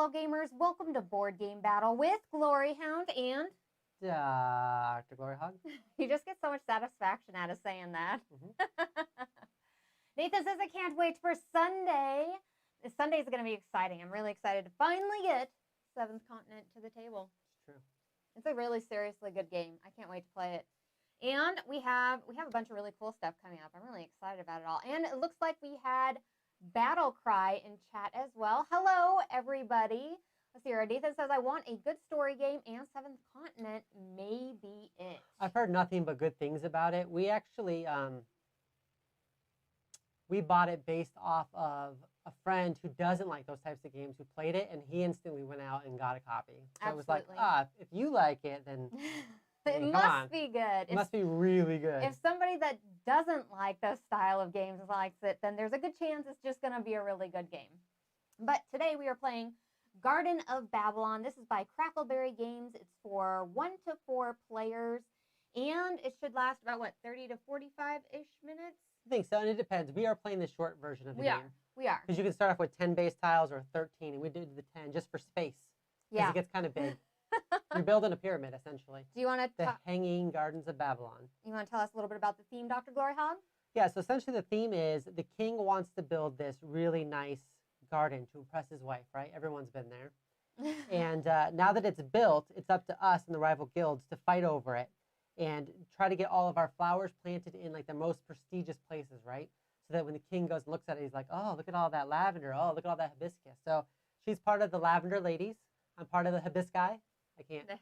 fellow gamers. Welcome to Board Game Battle with Gloryhound and Dr. Gloryhogg. You just get so much satisfaction out of saying that. Mm-hmm. Nathan says, I can't wait for Sunday. This Sunday is going to be exciting. I'm really excited to finally get Seventh Continent to the table. It's true. It's a really seriously good game. I can't wait to play it. And we have a bunch of really cool stuff coming up. I'm really excited about it all. And it looks like we had Battle Cry in chat as well. Hello, everybody. Let's see here. Nathan says, I want a good story game, and Seventh Continent may be it. I've heard nothing but good things about it. We actually we bought it based off of a friend who doesn't like those types of games who played it, and he instantly went out and got a copy. So Absolutely. It was like, if you like it, then it must be good. It must be really good. If somebody that doesn't like this style of games likes it, then there's a good chance it's just going to be a really good game. But today we are playing Garden of Babylon. This is by Cackleberry Games. It's for 1 to 4 players, and it should last about, 30 to 45-ish minutes? I think so, and it depends. We are playing the short version of the game. We are. Because you can start off with 10 base tiles or 13, and we did the 10 just for space. Yeah. It gets kind of big. You're building a pyramid, essentially. Do you want to... The Hanging Gardens of Babylon. You want to tell us a little bit about the theme, Dr. Gloryhogg? Yeah, so essentially the theme is the king wants to build this really nice garden to impress his wife, right? Everyone's been there. And now that it's built, it's up to us and the rival guilds to fight over it and try to get all of our flowers planted in like the most prestigious places, right? So that when the king goes and looks at it, he's like, oh, look at all that lavender. Oh, look at all that hibiscus. So she's part of the lavender ladies. I'm part of the hibisci. I can't. The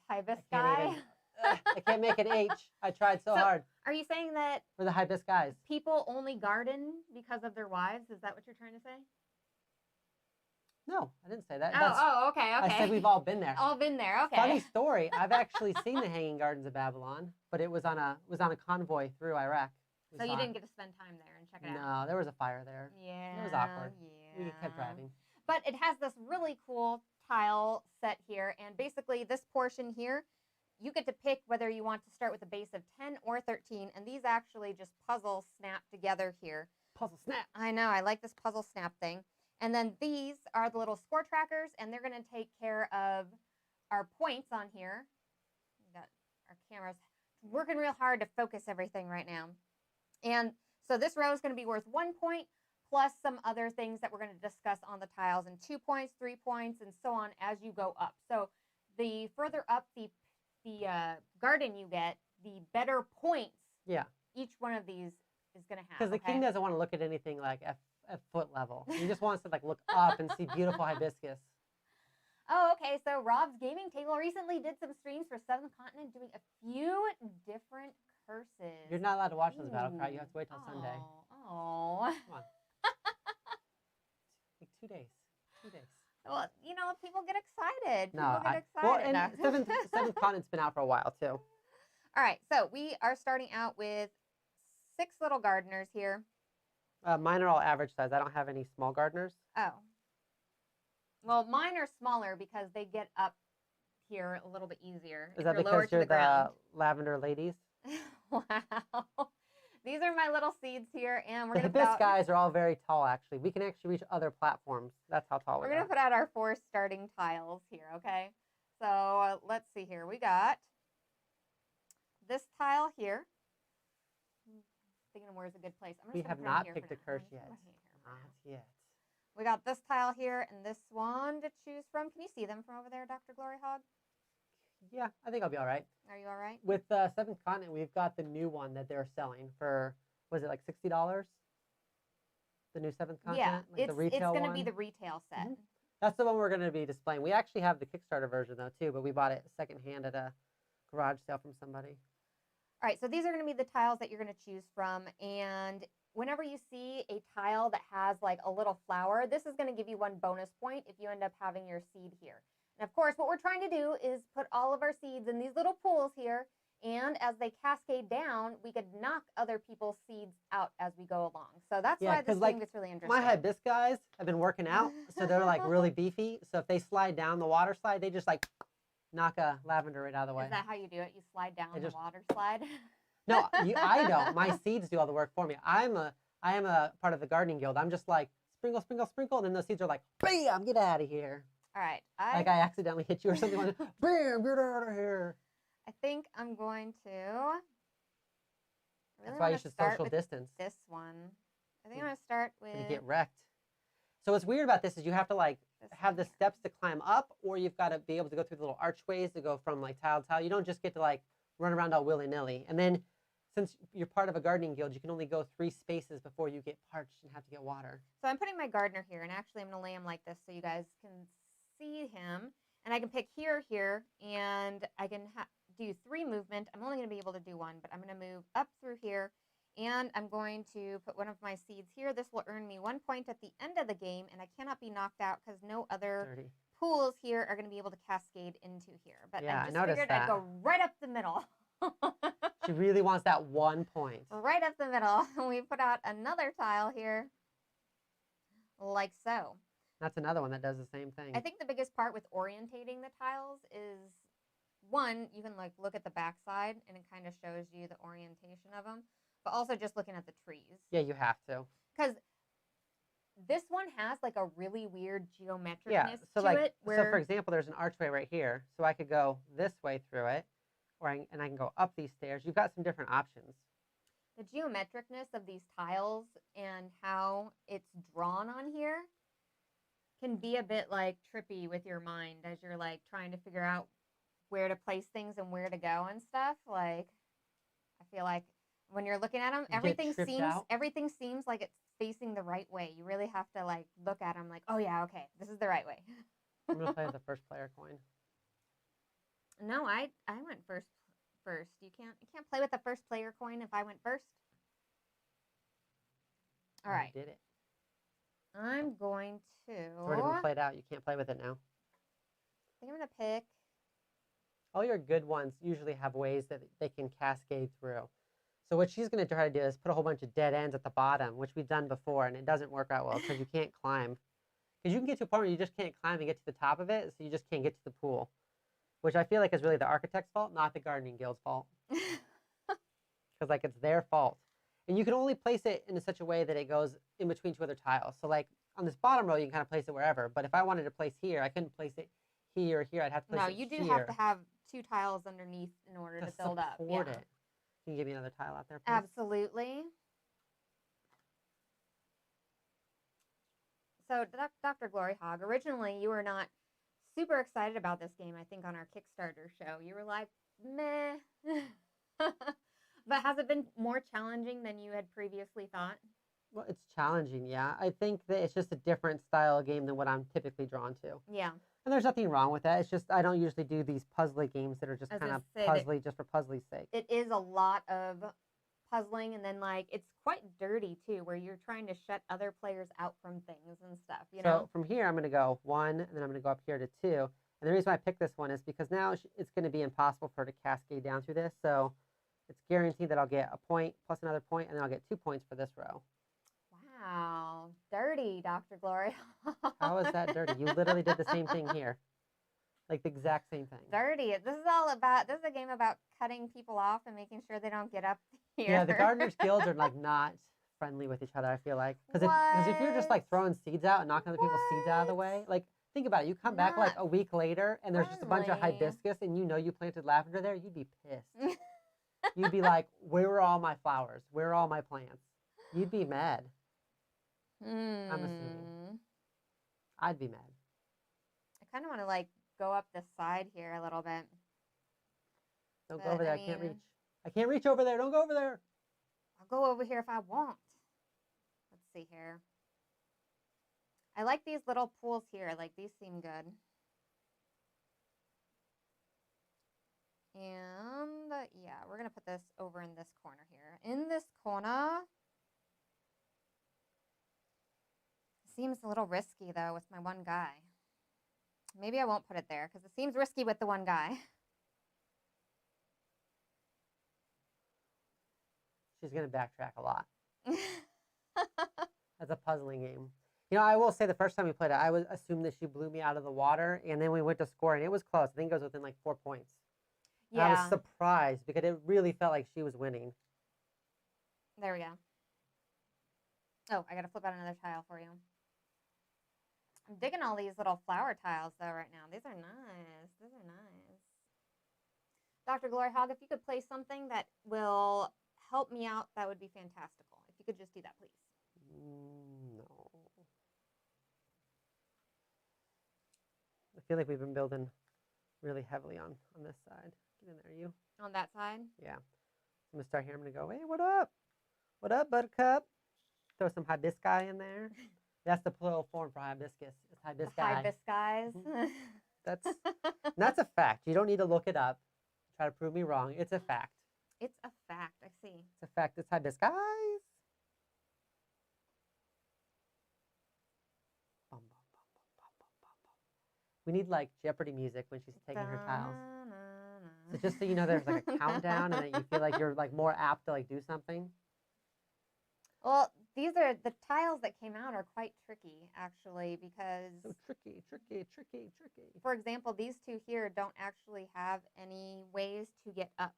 hibiscus. I can't make an H. I tried so hard. Are you saying that For the hibiscus. people only garden because of their wives? Is that what you're trying to say? No, I didn't say that. Okay. I said we've all been there. All been there. Okay. Funny story. I've actually seen the Hanging Gardens of Babylon, but it was on a convoy through Iraq. So you didn't get to spend time there and check it out. No, there was a fire there. Yeah. It was awkward. Yeah. We kept driving. But it has this really cool tile set here, and basically this portion here, you get to pick whether you want to start with a base of 10 or 13, and these actually just puzzle snap together here. Puzzle snap. I know, I like this puzzle snap thing. And then these are the little score trackers, and they're going to take care of our points on here. We got our cameras working real hard to focus everything right now. And so this row is going to be worth 1 point, plus some other things that we're going to discuss on the tiles, and 2 points, 3 points, and so on as you go up. So the further up the garden you get, the better points each one of these is going to have. Because the king doesn't want to look at anything like at foot level. He just wants to like look up and see beautiful hibiscus. Oh, okay. So Rob's Gaming Table recently did some streams for Seventh Continent doing a few different curses. You're not allowed to watch those Battle Cry. You have to wait till Sunday. Oh. Come on. Like 2 days. 2 days. Well, people get excited. Seventh Continent's been out for a while too. All right, so we are starting out with 6 little gardeners here. Mine are all average size. I don't have any small gardeners. Oh. Well, mine are smaller because they get up here a little bit easier. Is that because you're the lavender ladies? Wow. These are my little seeds here, and we're The hibiscus are all very tall, actually. We can actually reach other platforms. That's how tall we are. We're going to put out our 4 starting tiles here, okay? So let's see here. We got this tile here. Thinking of where's a good place. We have not picked a curse yet. Not yet. We got this tile here and this one to choose from. Can you see them from over there, Dr. Gloryhogg? Yeah, I think I'll be all right. Are you all right? With Seventh Continent, we've got the new one that they're selling for, was it like $60? The new Seventh Continent? Yeah, like the retail it's going to be the retail set. Mm-hmm. That's the one we're going to be displaying. We actually have the Kickstarter version, though, too, but we bought it secondhand at a garage sale from somebody. All right, so these are going to be the tiles that you're going to choose from, and whenever you see a tile that has like a little flower, this is going to give you 1 bonus point if you end up having your seed here. And of course, what we're trying to do is put all of our seeds in these little pools here, and as they cascade down, we could knock other people's seeds out as we go along. So that's why this game gets really interesting. My hibiscus have been working out, so they're like really beefy. So if they slide down the water slide, they just like knock a lavender right out of the way. Is that how you do it? You slide down the water slide? No, I don't. My seeds do all the work for me. I am a part of the gardening guild. I'm just like sprinkle, sprinkle, sprinkle, and then those seeds are like, bam, get out of here. All right. Like I accidentally hit you or something. Like, bam, get out of here. I think I'm going to. I really That's why you want to should start social with distance. this one. I think I'm going to start with. And you get wrecked. So what's weird about this is you have to like have the steps to climb up, or you've got to be able to go through the little archways to go from like tile to tile. You don't just get to like run around all willy-nilly. And then since you're part of a gardening guild, you can only go 3 spaces before you get parched and have to get water. So I'm putting my gardener here, and actually I'm going to lay him like this so you guys can see him. And I can pick here, and I can do 3 movement. I'm only going to be able to do 1, but I'm going to move up through here, and I'm going to put one of my seeds here. This will earn me 1 point at the end of the game, and I cannot be knocked out because no other pools here are going to be able to cascade into here. But yeah, I just figured I'd go right up the middle. She really wants that 1 point. Right up the middle. We put out another tile here, like so. That's another one that does the same thing. I think the biggest part with orientating the tiles is, one, you can like look at the backside and it kind of shows you the orientation of them, but also just looking at the trees. Yeah, you have to. Because this one has like a really weird geometricness so to like, it. So for example, there's an archway right here. So I could go this way through it, and I can go up these stairs. You've got some different options. The geometricness of these tiles and how it's drawn on here can be a bit like trippy with your mind as you're like trying to figure out where to place things and where to go and stuff. Like, I feel like when you're looking at them, everything seems like it's facing the right way. You really have to like look at them like, oh yeah, okay, this is the right way. I'm gonna play the first player coin. No, I went first. You can't play with the first player coin if I went first. All right. I did it. I'm going to. It's already been played out. You can't play with it now. I think I'm gonna pick. All your good ones usually have ways that they can cascade through. So what she's going to try to do is put a whole bunch of dead ends at the bottom, which we've done before, and it doesn't work out well because you can't climb. Because you can get to a point where you just can't climb and get to the top of it, so you just can't get to the pool. Which I feel like is really the architect's fault, not the gardening guild's fault. Because like it's their fault. And you can only place it in such a way that it goes in between 2 other tiles. So like on this bottom row, you can kind of place it wherever. But if I wanted to place here, I couldn't place it here or here. I'd have to place it here. No, you do have to have 2 tiles underneath in order to build up. Support it. Can you give me another tile out there, please? Absolutely. So, Dr. Gloryhogg, originally you were not super excited about this game, I think, on our Kickstarter show. You were like, meh. But has it been more challenging than you had previously thought? Well, it's challenging, yeah. I think that it's just a different style of game than what I'm typically drawn to. Yeah. And there's nothing wrong with that. It's just I don't usually do these puzzly games that are just kind of puzzly just for puzzly's sake. It is a lot of puzzling, and then like it's quite dirty too, where you're trying to shut other players out from things and stuff. You know. So from here, I'm going to go 1, and then I'm going to go up here to 2. And the reason why I picked this one is because now it's going to be impossible for her to cascade down through this. So it's guaranteed that I'll get a point plus another point, and then I'll get 2 points for this row. Wow, dirty, Dr. Glory. How is that dirty? You literally did the same thing here. Like the exact same thing. Dirty. This is a game about cutting people off and making sure they don't get up here. Yeah, the Gardeners Guilds are like not friendly with each other, I feel like. Because if you're just like throwing seeds out and knocking other people's seeds out of the way, like think about it. You come back like a week later and there's just a bunch of hibiscus and you know you planted lavender there, you'd be pissed. You'd be like, where are all my flowers? Where are all my plants? You'd be mad. I'm assuming. I'd be mad. I kind of want to like go up the side here a little bit. Don't go over there. I can't reach. I can't reach over there. Don't go over there. I'll go over here if I want. Let's see here. I like these little pools here. Like these seem good. And yeah, we're going to put this over in this corner here. In this corner. Seems a little risky though with my one guy. Maybe I won't put it there because it seems risky with the one guy. She's going to backtrack a lot. That's a puzzling game. You know, I will say the first time we played it, I would assume that she blew me out of the water, and then we went to score, and it was close. I think it was within like 4 points. Yeah. And I was surprised because it really felt like she was winning. There we go. Oh, I got to flip out another tile for you. I'm digging all these little flower tiles though right now. These are nice. These are nice. Dr. Gloryhogg, if you could play something that will help me out, that would be fantastical. If you could just do that, please. No. I feel like we've been building really heavily on this side. Get in there, you. On that side? Yeah. I'm going to start here. I'm going to go, hey, what up? What up, buttercup? Throw some hibiscus in there. That's the plural form for hibiscus. It's hibiscus. Hibiscus. That's a fact. You don't need to look it up. Try to prove me wrong. It's a fact. It's a fact. I see. It's a fact. It's hibiscus. Bum, bum, bum, bum, bum, bum, bum. We need like Jeopardy music when she's taking her tiles. So just so you know, there's like a countdown, and that you feel like you're like more apt to like do something. Well, these are the tiles that came out are quite tricky actually because So tricky. for example, these two here don't actually have any ways to get up.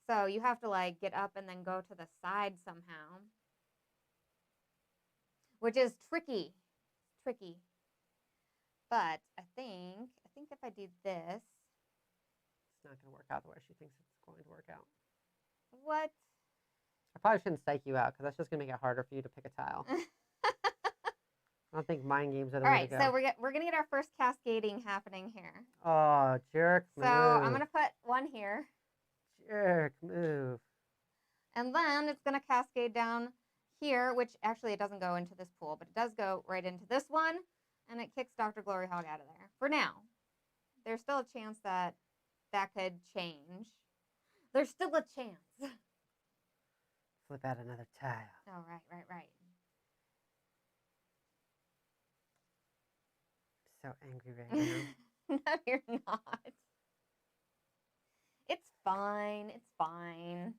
So you have to like get up and then go to the side somehow, which is tricky. Tricky. But I think if I do this, It's not going to work out the way she thinks it's going to work out. what? I probably shouldn't psych you out because that's just going to make it harder for you to pick a tile. I don't think mind games are the All way right, to go. so we're gonna get our first cascading happening here. Oh, jerk So move. I'm gonna put one here, Jerk move. and then it's gonna cascade down here, which actually it doesn't go into this pool, but it does go right into this one, and it kicks Dr. Gloryhogg out of there. For now, there's still a chance that that could change. There's still a chance. Flip out another tile. Oh, right. I'm so angry right now. No, you're not. It's fine. It's fine.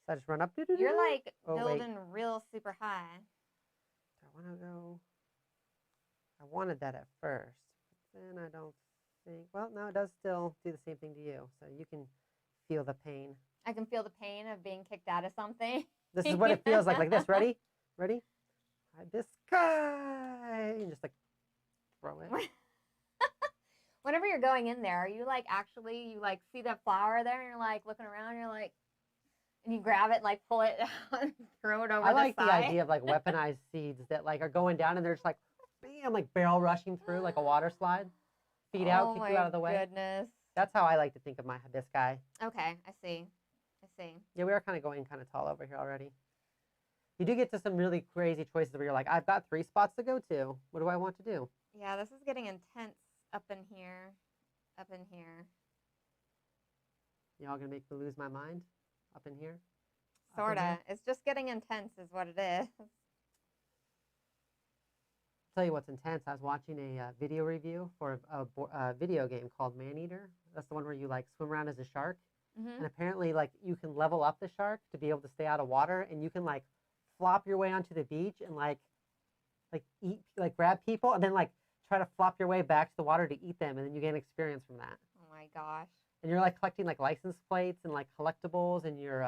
So I just run up. You're like Oh, wait. building real super high. Do I want to go? I wanted that at first, but then I don't think. Well, no, it does still do the same thing to you. So you can feel the pain. I can feel the pain of being kicked out of something. This is what it feels like. Like this. Ready? Ready? This guy. And just like throw it. Whenever you're going in there, you like actually you like see that flower there and you're like looking around, you're like, and you grab it and like pull it out and throw it over I like the the side. idea of like weaponized seeds that like are going down and they're just like bam, like barrel rushing through like a water slide. Feet out, kick you out of the way. Oh my goodness. That's how I like to think of my hibiscus. Okay, I see. Yeah, we are kind of going kind of tall over here already. You do get to some really crazy choices where you're like, I've got 3 spots to go to. What do I want to do? Yeah, this is getting intense up in here. Up in here. Y'all gonna make me lose my mind? Up in here? Up in Sorta. here? It's just getting intense is what it is. Tell you what's intense. I was watching a video review for a video game called Maneater. That's the one where you like swim around as a shark. Mm-hmm. And apparently like you can level up the shark to be able to stay out of water, and you can like flop your way onto the beach and like eat, like grab people and then like try to flop your way back to the water to eat them, and then you gain experience from that. Oh my gosh. And you're like collecting like license plates and like collectibles, and you're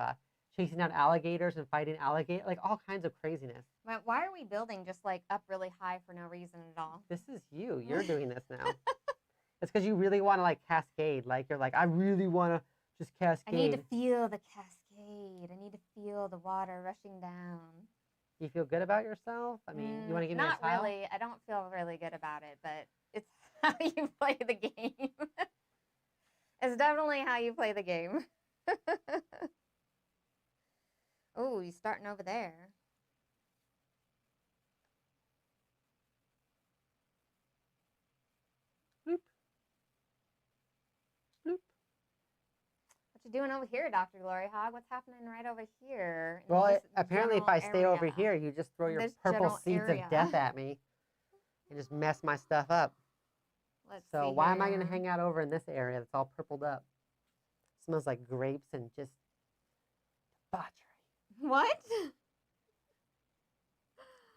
chasing down alligators and fighting alligator, like all kinds of craziness. But why are we building just like up really high for no reason at all? This is you. You're doing this now. It's because you really want to like cascade. Like you're like, I really want to just cascade. I need to feel the cascade. I need to feel the water rushing down. Do you feel good about yourself? I mean, you want to give me a Not tile? really. I don't feel really good about it, but it's how you play the game. It's definitely how you play the game. Oh, you're starting over there. Bloop. Bloop. What you doing over here, Dr. Gloryhogg? What's happening right over here? in Well, this apparently if general I stay over area? here, you just throw your This purple general seeds area. of death at me and just mess my stuff up. Let's So see why am I going to here. hang out over in this area that's all purpled up? Smells like grapes and just debauchery. What?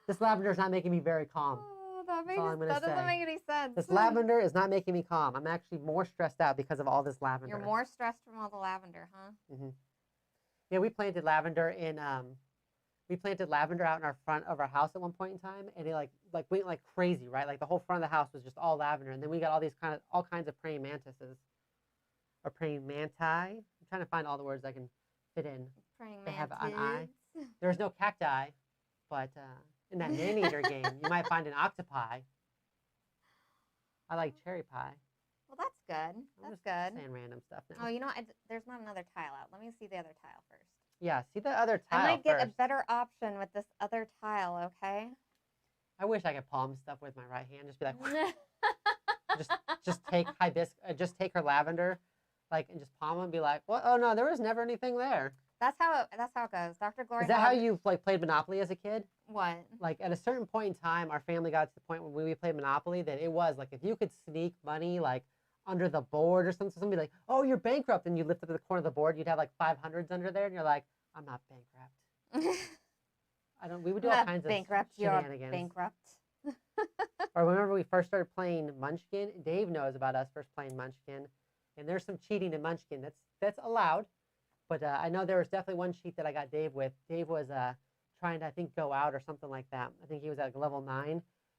This lavender is not making me very calm. Oh, all I'm gonna that doesn't say. make any sense. This lavender is not making me calm. I'm actually more stressed out because of all this lavender. You're more stressed from all the lavender, huh? Mm-hmm. Yeah, we planted lavender in we planted lavender out in our front of our house at one point in time, and it like went like crazy, right? Like the whole front of the house was just all lavender, and then we got all kinds of praying mantises or praying manti. I'm trying to find all the words I can fit in. Praying They have an eye. mantids. There's no cacti, but in that man-eater game, you might find an octopi. I like cherry pie. Well, that's good. I'm That's just good. saying random stuff now. Oh, you know, there's not another tile out. Let me see the other tile first. Yeah, see the other tile I might get a first. better option with this other tile, okay? I wish I could palm stuff with my right hand. Just be like, just take just take her lavender, like, and just palm and be like, what? Oh no, there was never anything there. That's how it goes. Dr. Gloryhogg. Is that how you like played Monopoly as a kid? What? Like at a certain point in time, our family got to the point when we played Monopoly that it was like if you could sneak money like under the board or something, somebody like, oh, you're bankrupt, and you lift up to the corner of the board, you'd have like 500s under there, and you're like, I'm not bankrupt. We would do all kinds of shenanigans. You're bankrupt. Or remember we first started playing Munchkin? Dave knows about us first playing Munchkin, and there's some cheating in Munchkin. That's allowed, but I know there was definitely one cheat that I got Dave with. Dave was trying to, I think, go out or something like that. I think he was at level 9,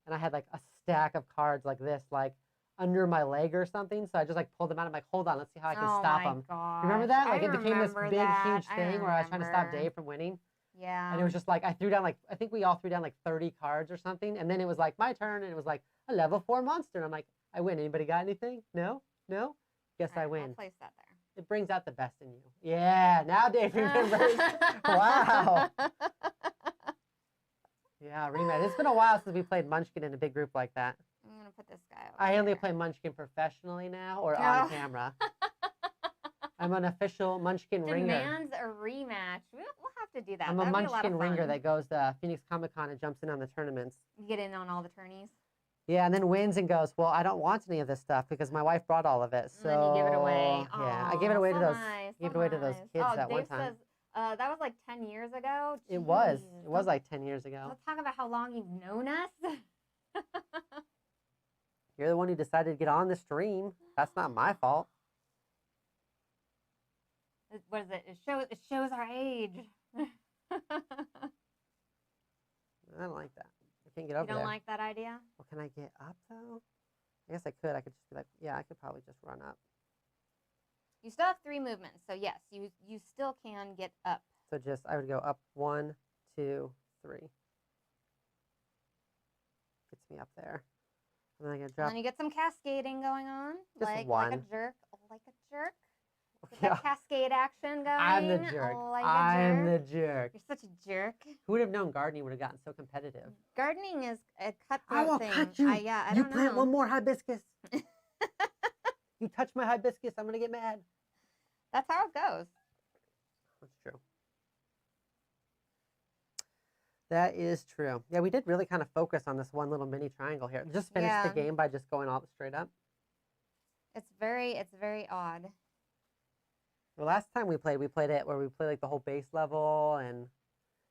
and I had like a stack of cards like this, like under my leg or something. So I just like pulled them out. I'm like, hold on, let's see how I can stop him. Gosh. Remember that? Like I it became this remember big, that. huge thing where I was trying to stop Dave from winning. Yeah. And it was just like I threw down I think we all threw down like 30 cards or something, and then it was like my turn, and it was like a level 4 monster, and I'm like, I win. Anybody got anything? No. Guess I win. I'll place that there. It brings out the best in you. Yeah. Now Dave remembers. Wow. Yeah, rematch. It's been a while since we played Munchkin in a big group like that. I'm gonna put this guy over I only here. play Munchkin professionally now or on camera. I'm an official Munchkin ringer. Demands a rematch. We'll have to do that. I'm a That'd be Munchkin lot of ringer fun. that goes to Phoenix Comic Con and jumps in on the tournaments. You get in on all the tourneys. Yeah, and then wins and goes, well, I don't want any of this stuff because my wife brought all of it. So And then you give it away. Yeah, I Aw, gave it away to so those. nice, Gave it so away to those nice. kids Oh, that one Dave time. says that was like 10 years ago. It was. Jeez. It was like 10 years ago. Let's talk about how long you've known us. You're the one who decided to get on the stream. That's not my fault. What is it? It shows our age. I don't like that. I can't get over You don't there. like that idea? Well, can I get up though? I guess I could. I could just be like, yeah, I could probably just run up. You still have 3 movements, so yes, you still can get up. So just I would go up 1, 2, 3. Gets me up there. And then I can drop. And then you get some cascading going on, Just like one. a jerk, like a jerk. Get Yeah. that cascade action going. I'm the jerk. Like a I'm jerk. the jerk. You're such a jerk. Who would have known gardening would have gotten so competitive? Gardening is a cutthroat I will thing. cut you. Yeah, I You don't plant know. one more hibiscus. You touch my hibiscus, I'm gonna get mad. That's how it goes. That's true. That is true. Yeah, we did really kind of focus on this one little mini triangle here. Just finish the Yeah. game by just going all straight up. It's very odd. The last time we played it where we played like the whole base level,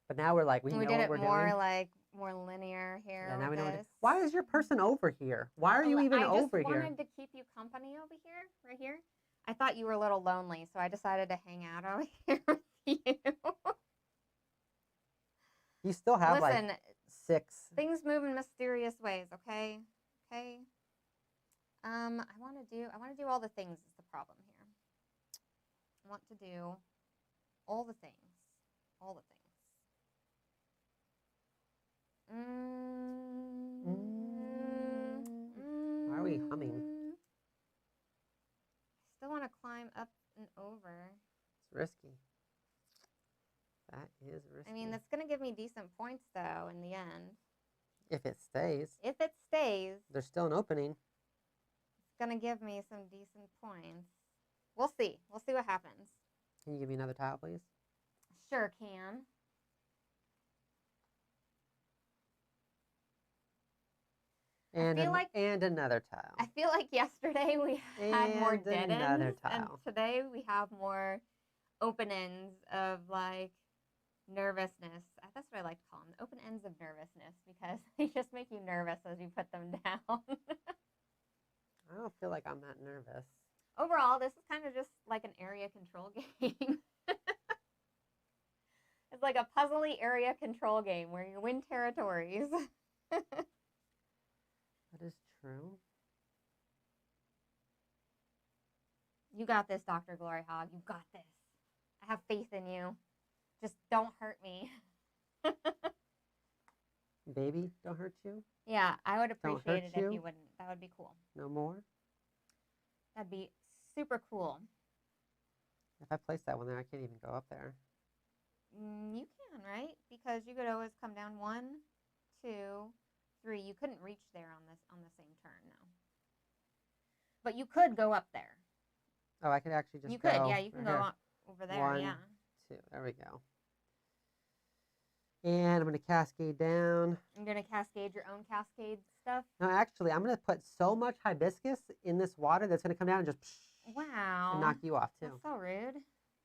but now we're like we know did what it we're more doing. like more linear here. Yeah, now we with know. this. Why is your person over here? Why are you even over I just here? wanted to keep you company over here, right here. I thought you were a little lonely, so I decided to hang out over here with you. You still have Listen, like 6. things move in mysterious ways, okay? Okay. I want to do all the things is the problem here. I want to do all the things. All the things. Why are we humming? I still want to climb up and over. It's risky. That is risky. I mean, that's going to give me decent points, though, in the end. If it stays, If it stays, there's still an opening. it's going to give me some decent points. We'll see. We'll see what happens. Can you give me another tile, please? Sure can. And feel like- and another tile. I feel like yesterday we had more And dead another ends, and tile. today we have more open ends of like nervousness. That's what I like to call them, open ends of nervousness, because they just make you nervous as you put them down. I don't feel like I'm that nervous. Overall, this is kind of just like an area control game. It's It's like a puzzly area control game where you win territories. That is true. You got this, Dr. Gloryhogg. You got this. I have faith in you. Just don't hurt me. Baby, don't hurt you? Yeah, I would Don't appreciate hurt it if you? you wouldn't. That would be cool. No more? That'd be super cool. If I place that one there, I can't even go up there. You can, right? Because you could always come down 1, 2, 3. You couldn't reach there on the same turn, no. But you could go up there. Oh, I could actually just You go. could, yeah. You can right go here. up over there, 1, yeah. 2. There we go. And I'm going to cascade down. I'm gonna cascade your own cascade stuff. No, actually, I'm going to put so much hibiscus in this water that's going to come down and just Wow. and knock you off, too. That's so rude.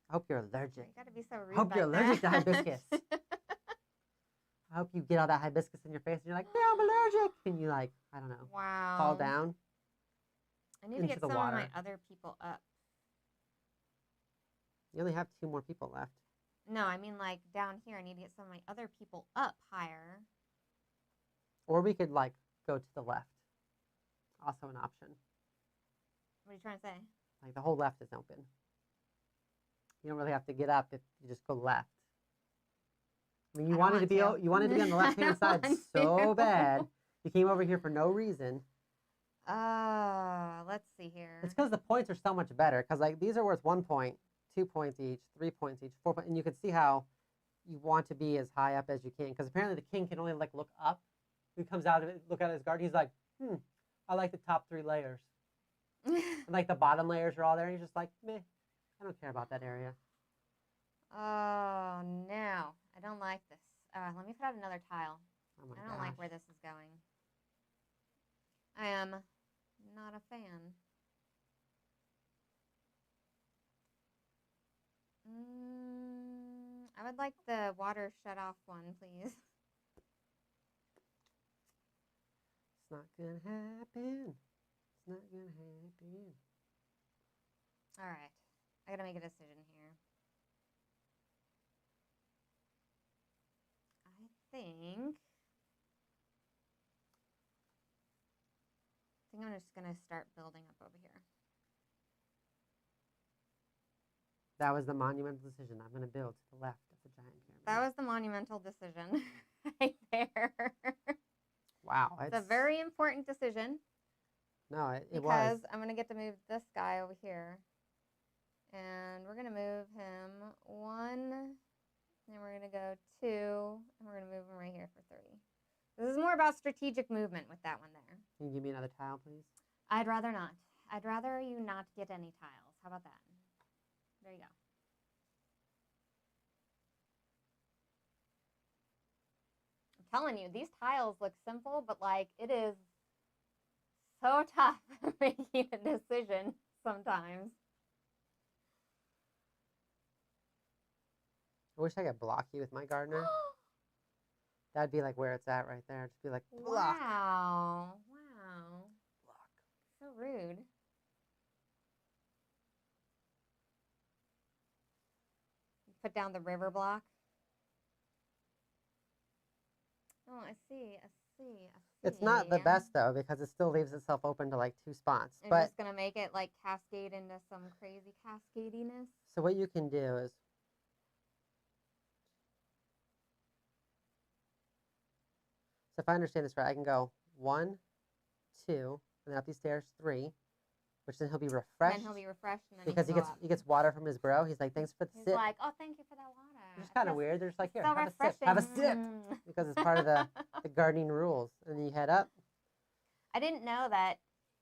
I hope you're allergic. You gotta be so rude. I hope you're allergic to that. hibiscus. I hope you get all that hibiscus in your face and you're like, no, I'm allergic. And you like, I don't know, Wow. fall down. I need to into get the some water. of my other people up. You only have 2 more people left. No, I mean like down here. I need to get some of my other people up higher. Or we could like go to the left. Also an option. What are you trying to say? Like the whole left is open. You don't really have to get up if you just go left. I mean, you I wanted to want be to. you wanted to be on the left hand I side want so to. bad. You came over here for no reason. Let's see here. It's because the points are so much better. Because like these are worth 1 point, 2 points each, 3 points each, 4 points, and you can see how you want to be as high up as you can. Because apparently the king can only like look up. He comes out of it, look at his guard. He's like, I like the top 3 layers. And like the bottom layers are all there. And he's just like, meh, I don't care about that area. Oh no, I don't like this. Let me put out another tile. Oh my I don't gosh. like where this is going. I am not a fan. I would like the water shut off one, please. It's not gonna happen. It's not gonna happen. All right, I gotta make a decision here. I think I'm just gonna start building up over here. That was the monumental decision. I'm gonna build to the left of the giant pyramid. That was the monumental decision right there. Wow. It's a very important decision. No, it was. Because I'm going to get to move this guy over here. And we're going to move him 1. Then we're going to go 2. And we're going to move him right here for 3. This is more about strategic movement with that one there. Can you give me another tile, please? I'd rather not. I'd rather you not get any tiles. How about that? There you go. I'm telling you, these tiles look simple, but like it is so tough making a decision sometimes. I wish I could block you with my gardener. That'd be like where it's at right there. Just be like, block. Wow. Wow. Block. So rude. Put down the river block. Oh, I see. I see. I see. It's not the best though because it still leaves itself open to like 2 spots. I'm But just gonna make it like cascade into some crazy cascadiness. so what you can do is so if I understand this right, I can go 1, 2, and then up these stairs 3, which then he'll be refreshed. Then he'll be refreshed, and then because he he can go gets he gets water from his bro. He's like, thanks for the He's sip. like, oh, thank you for that water. Which is kind of weird. They're just like, here, so have refreshing. a sip. Have a sip. Because it's part of the gardening rules. And then you head up. I didn't know that,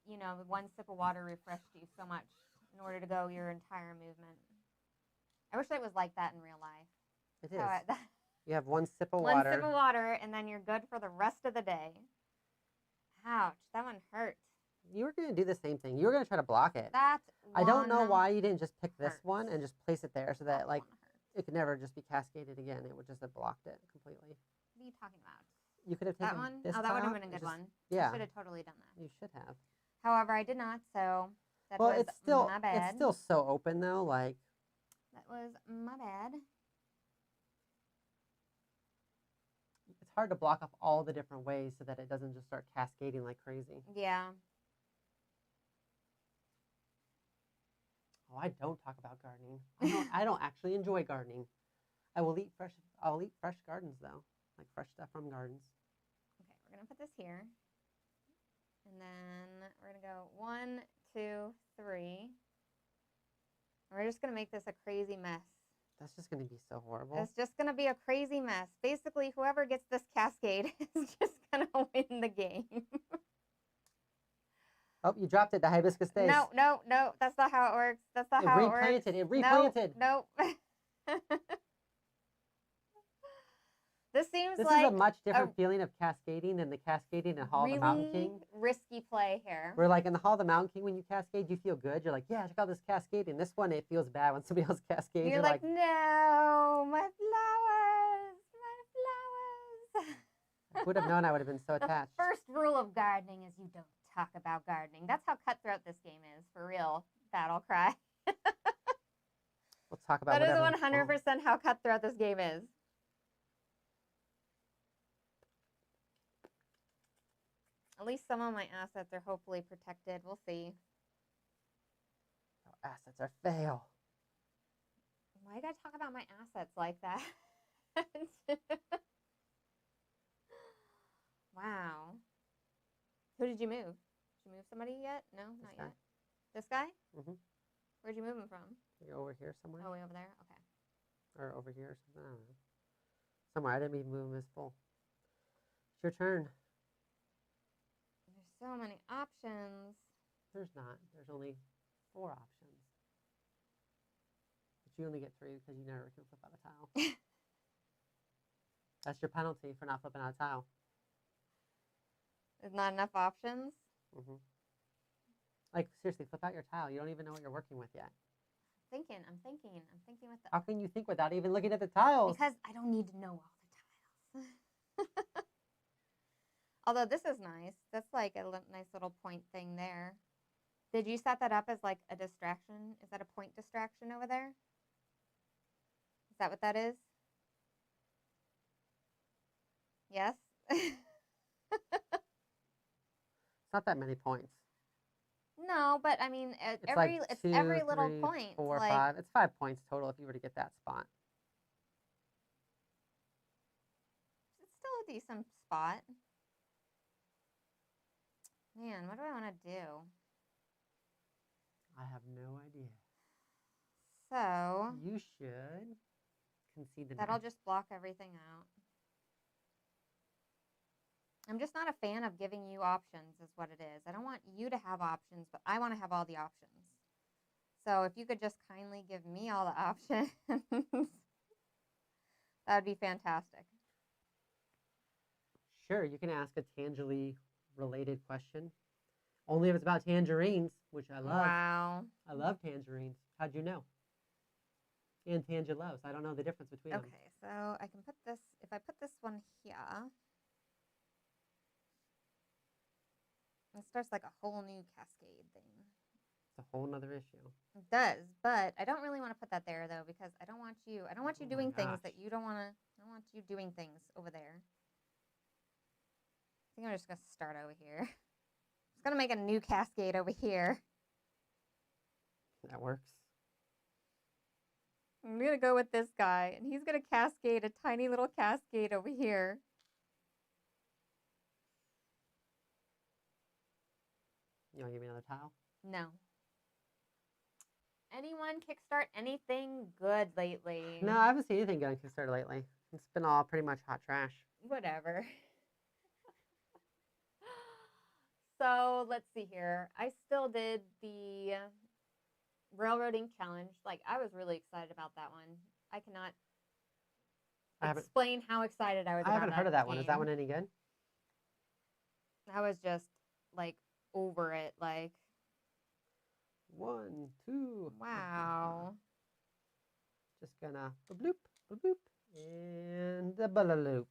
you know, 1 sip of water refreshed you so much in order to go your entire movement. I wish it was like that in real life. It is. You have 1 sip of 1 water. sip of water, and then you're good for the rest of the day. Ouch, that one hurt. You were going to do the same thing. You were going to try to block it. That I don't know one why you didn't just pick this hurts. one and just place it there so that like one hurts. it could never just be cascaded again. It would just have blocked it completely. What are you talking about? You could have taken That one? this Oh, that would tile have been a and good just- one. Yeah. I should have totally done that. You should have. However, I did not, so that Well, was it's still my bad. it's still so open though. Like That was my bad. it's hard to block off all the different ways so that it doesn't just start cascading like crazy. Yeah. Oh, I don't talk about gardening. I don't actually enjoy gardening. I'll eat fresh gardens though, like fresh stuff from gardens. Okay, we're gonna put this here. And then we're gonna go 1, 2, 3. And we're just gonna make this a crazy mess. That's just gonna be so horrible. It's just gonna be a crazy mess. Basically, whoever gets this cascade is just gonna win the game. Oh, you dropped it. The hibiscus stays. No, that's not how it works. That's not how it works. It replanted. No. This seems This like is a much different feeling of cascading than the cascading in Hall of the Mountain King. Risky play here. Where like in the Hall of the Mountain King, when you cascade, you feel good. You're like, yeah, check out this cascading. This one, it feels bad when somebody else cascades. You're like, no, my flowers, my flowers. I would have known. I would have been so attached. The first rule of gardening is you don't talk about gardening. That's how cutthroat this game is, for real. Battle cry. We'll talk about that is whatever 100% how cutthroat this game is. At least some of my assets are hopefully protected. We'll see. Our assets are fail. Why you gotta talk about my assets like that? Wow. Who did you move? Did you move somebody yet? No, not yet. This guy? Mm-hmm. Where'd you move him from? Maybe over here somewhere. Oh, way over there? Okay. Or over here or something. I don't know. Somewhere. I didn't even move him as full. It's your turn. There's so many options. There's not. There's only 4 options. But you only get 3 because you never can flip out a tile. That's your penalty for not flipping out a tile. There's not enough options? Mm-hmm. Like, seriously, flip out your tile. You don't even know what you're working with yet. I'm thinking with the... How can you think without even looking at the tiles? Because I don't need to know all the tiles. Although this is nice. That's like a nice little point thing there. Did you set that up as like a distraction? Is that a point distraction over there? Is that what that is? Yes? It's not that many points. No, but I mean, It's every like it's 2, every little 3, point. 4, like, 5. It's 5 points total if you were to get that spot. It's still a decent spot. Man, what do I want to do? I have no idea. So You should concede the that'll match. just block everything out. I'm just not a fan of giving you options, is what it is. I don't want you to have options, but I want to have all the options. So if you could just kindly give me all the options, that would be fantastic. Sure, you can ask a tangibly related question. Only if it's about tangerines, which I love. Wow. I love tangerines. How'd you know? And tangelos. I don't know the difference between them. Okay, so I can put this, if I put this one here, it starts like a whole new cascade thing. It's a whole nother issue. It does, but I don't really want to put that there though, because I don't want you Oh my doing things gosh. that you don't want to, I don't want you doing things over there. I think I'm just going to start over here. Just going to make a new cascade over here. That works. I'm going to go with this guy, and he's going to cascade a tiny little cascade over here. You want to give me another tile? No. Anyone kickstart anything good lately? No, I haven't seen anything good on Kickstarter lately. It's been all pretty much hot trash. Whatever. So let's see here. I still did the railroading challenge. Like, I was really excited about that one. I cannot explain how excited I was about that. I haven't heard of that one. Is that game. one any good? I was just like over it. Like, 1, 2. wow. Just gonna bloop, bloop, and the balaloop.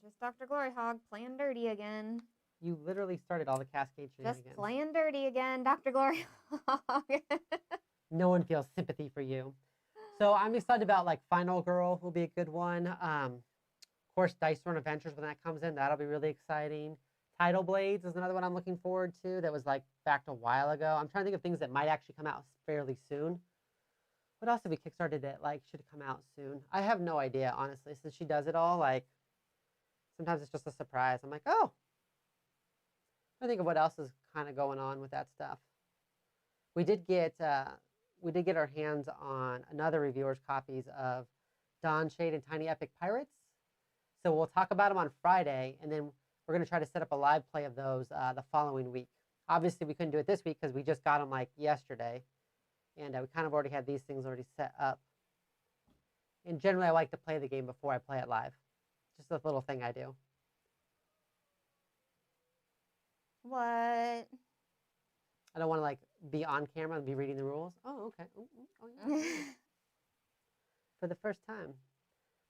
Just Dr. Gloryhogg playing dirty again. You literally started all the cascade shenanigans. Just playing dirty again, Dr. Gloryhogg. No one feels sympathy for you. So I'm excited about like Final Girl will be a good one. Of course, Dice Run Adventures, when that comes in, that'll be really exciting. Tidal Blades is another one I'm looking forward to that was like backed a while ago. I'm trying to think of things that might actually come out fairly soon. What else have we kickstarted that like should come out soon? I have no idea, honestly. Since she does it all, like sometimes it's just a surprise. I'm like, oh. I think of what else is kind of going on with that stuff. We did get our hands on another reviewer's copies of Dawn Shade and Tiny Epic Pirates. So we'll talk about them on Friday, and then we're going to try to set up a live play of those the following week. Obviously, we couldn't do it this week because we just got them like yesterday, and we kind of already had these things already set up. And generally, I like to play the game before I play it live. Just a little thing I do. What? I don't want to like be on camera and be reading the rules. Oh, okay. Oh, yeah. For the first time.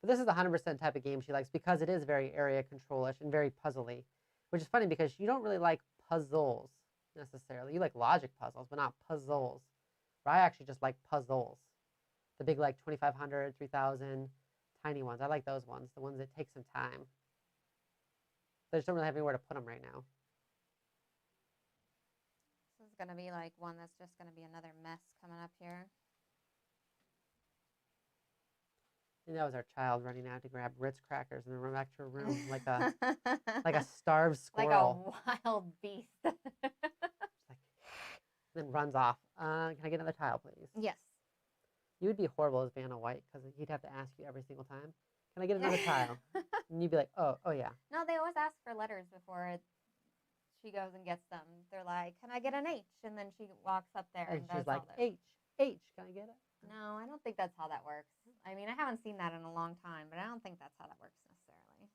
But this is the 100% type of game she likes because it is very area control-ish and very puzzly, which is funny because you don't really like puzzles necessarily. You like logic puzzles, but not puzzles. But I actually just like puzzles. The big like 2,500, 3,000 tiny ones. I like those ones, the ones that take some time. I just don't really have anywhere to put them right now. This is going to be like one that's just going to be another mess coming up here. And that was our child running out to grab Ritz crackers and then run back to her room like a starved squirrel. Like a wild beast. Then runs off. Can I get another tile, please? Yes. You would be horrible as Vanna White because he'd have to ask you every single time. Can I get another tile? And you'd be like, oh yeah. No, they always ask for letters before she goes and gets them. They're like, can I get an H? And then she walks up there And and she's does like, all this. H, can I get it? No, I don't think that's how that works. I mean, I haven't seen that in a long time, but I don't think that's how that works necessarily.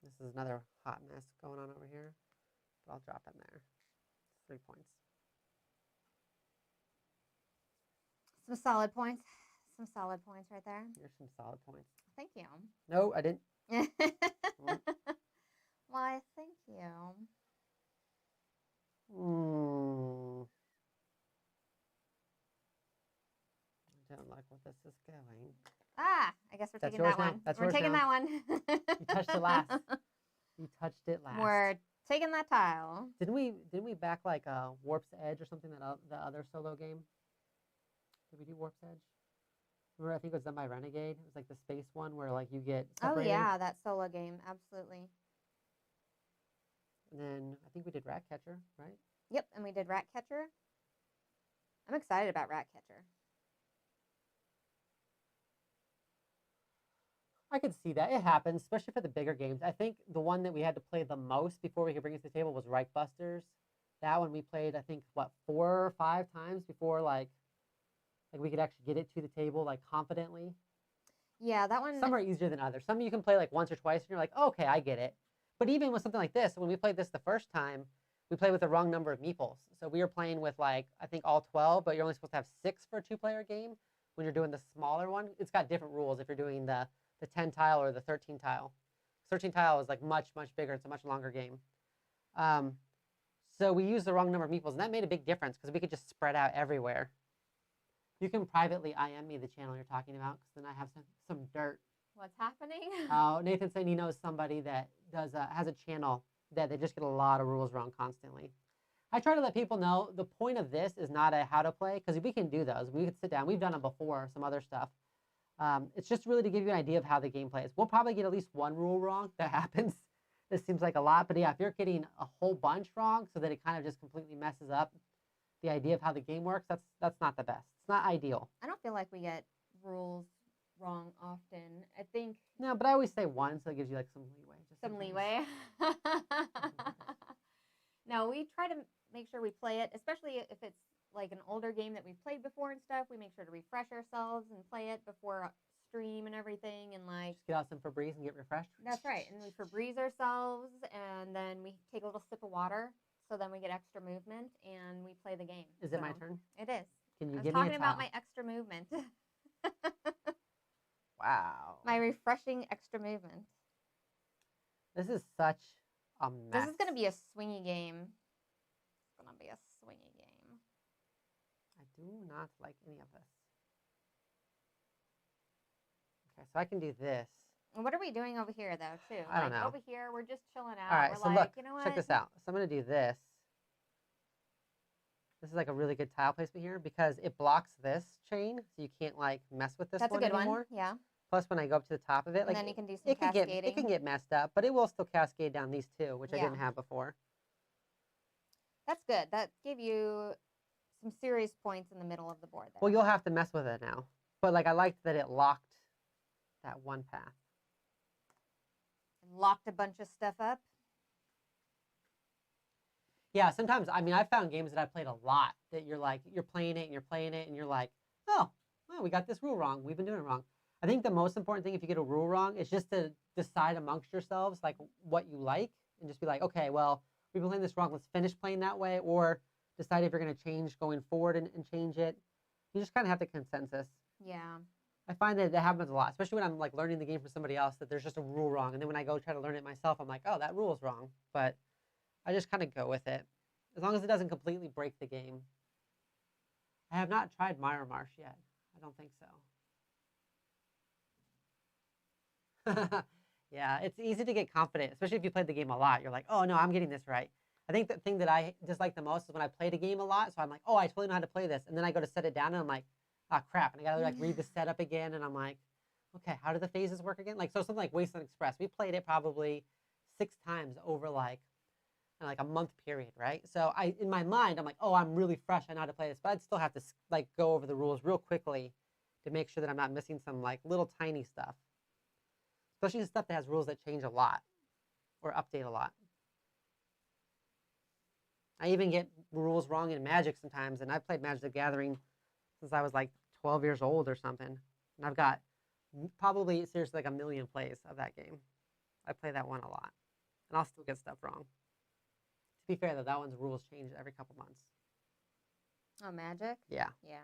This is another hot mess going on over here. But I'll drop in there. 3 points. Some solid points. Some solid points right there. Here's some solid points. Thank you. No, I didn't. Why, thank you. I don't like what this is going. Ah, I guess we're That's taking yours that now. one. That's We're yours taking now. that one. You touched it last. You touched it last. We're taking that tile. Didn't we back like Warp's Edge or something, the other solo game? Did we do Warp's Edge? Remember, I think it was done by Renegade. It was like the space one where like you get separated. Oh yeah, that solo game, absolutely. And then I think we did Ratcatcher, right? Yep, and we did Ratcatcher. I'm excited about Ratcatcher. I could see that. It happens, especially for the bigger games. I think the one that we had to play the most before we could bring it to the table was Reichbusters. That one we played, I think, 4 or 5 times before like we could actually get it to the table like confidently. Yeah, that one. Some are easier than others. Some you can play like once or twice and you're like, oh, okay, I get it. But even with something like this, when we played this the first time, we played with the wrong number of meeples. So we were playing with like, I think all 12, but you're only supposed to have 6 for a 2-player game. When you're doing the smaller one, it's got different rules if you're doing the 10 tile or the 13 tile. 13 tile is like much, much bigger. It's a much longer game. So we used the wrong number of meeples, and that made a big difference because we could just spread out everywhere. You can privately IM me the channel you're talking about because then I have some dirt. What's happening? Oh, Nathan said he knows somebody that has a channel that they just get a lot of rules wrong constantly. I try to let people know the point of this is not a how to play because we can do those. We could sit down. We've done them before, some other stuff. It's just really to give you an idea of how the game plays. We'll probably get at least one rule wrong. That happens. This seems like a lot, but yeah, if you're getting a whole bunch wrong so that it kind of just completely messes up the idea of how the game works, that's not the best. It's not ideal. I don't feel like we get rules wrong often. I think. No, but I always say one, so it gives you like some leeway. Some leeway. No, we try to make sure we play it, especially if it's like an older game that we've played before and stuff. We make sure to refresh ourselves and play it before stream and everything, and like just get out some Febreze and get refreshed. That's right, and we Febreze ourselves, and then we take a little sip of water, so then we get extra movement, and we play the game. Is it my turn? It is. Can you I was give me a talking about tile? my extra movement. Wow. My refreshing extra movement. This is such a mess. This is going to be a swingy game. It's going to be a swingy game. I do not like any of this. Okay, so I can do this. And what are we doing over here, though, too? I don't know. Over here, we're just chilling out. All right, We're so like, look, you know what? check this out. So I'm going to do this. This is like a really good tile placement here because it blocks this chain, so you can't like mess with this That's one a good anymore. one. Yeah. Plus, when I go up to the top of it, And like then you can do some it cascading. can get messed up, but it will still cascade down these two, which I Yeah. didn't have before. That's good. That gave you some serious points in the middle of the board there. Well, you'll have to mess with it now. But like I liked that it locked that one path. Locked a bunch of stuff up. Yeah, sometimes, I mean, I found games that I played a lot that you're like, you're playing it and you're like, oh, well, we got this rule wrong. We've been doing it wrong. I think the most important thing if you get a rule wrong is just to decide amongst yourselves like what you like and just be like, okay, well, we've been playing this wrong. Let's finish playing that way, or decide if you're going to change going forward and change it. You just kind of have the consensus. Yeah. I find that happens a lot, especially when I'm like learning the game from somebody else, that there's just a rule wrong. And then when I go try to learn it myself, I'm like, oh, that rule is wrong. But I just kind of go with it. As long as it doesn't completely break the game. I have not tried Mire Marsh yet. I don't think so. Yeah, it's easy to get confident, especially if you played the game a lot. You're like, oh, no, I'm getting this right. I think the thing that I dislike the most is when I played a game a lot. So I'm like, oh, I totally know how to play this. And then I go to set it down and I'm like, ah, crap. And I got to like read the setup again. And I'm like, okay, how do the phases work again? Like, so something like Wasteland Express. We played it probably 6 times over like a month period, right? So in my mind, I'm like, oh, I'm really fresh. I know how to play this, but I'd still have to like go over the rules real quickly to make sure that I'm not missing some like little tiny stuff, especially the stuff that has rules that change a lot or update a lot. I even get rules wrong in Magic sometimes, and I've played Magic the Gathering since I was like 12 years old or something, and I've got probably seriously like 1 million plays of that game. I play that one a lot, and I'll still get stuff wrong. To be fair, though, that one's rules change every couple months. Oh, Magic? Yeah. Yeah.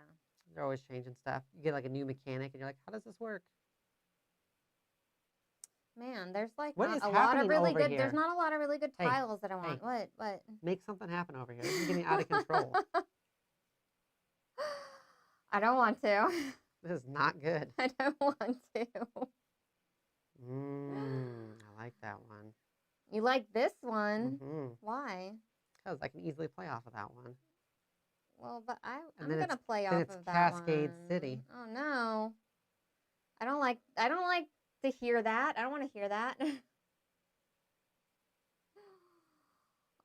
They're always changing stuff. You get like a new mechanic, and you're like, how does this work? Man, there's like What not is a lot of happening really over good. here? There's not a lot of really good Hey, tiles that I want. hey. What? Make something happen over here. This is getting out of control. I don't want to. This is not good. I don't want to. I like that one. You like this one? Mm-hmm. Why? Because I can easily play off of that one. Well, but I'm And then gonna play then off it's of that Cascade one. City. Oh no. I don't like to hear that. I don't want to hear that.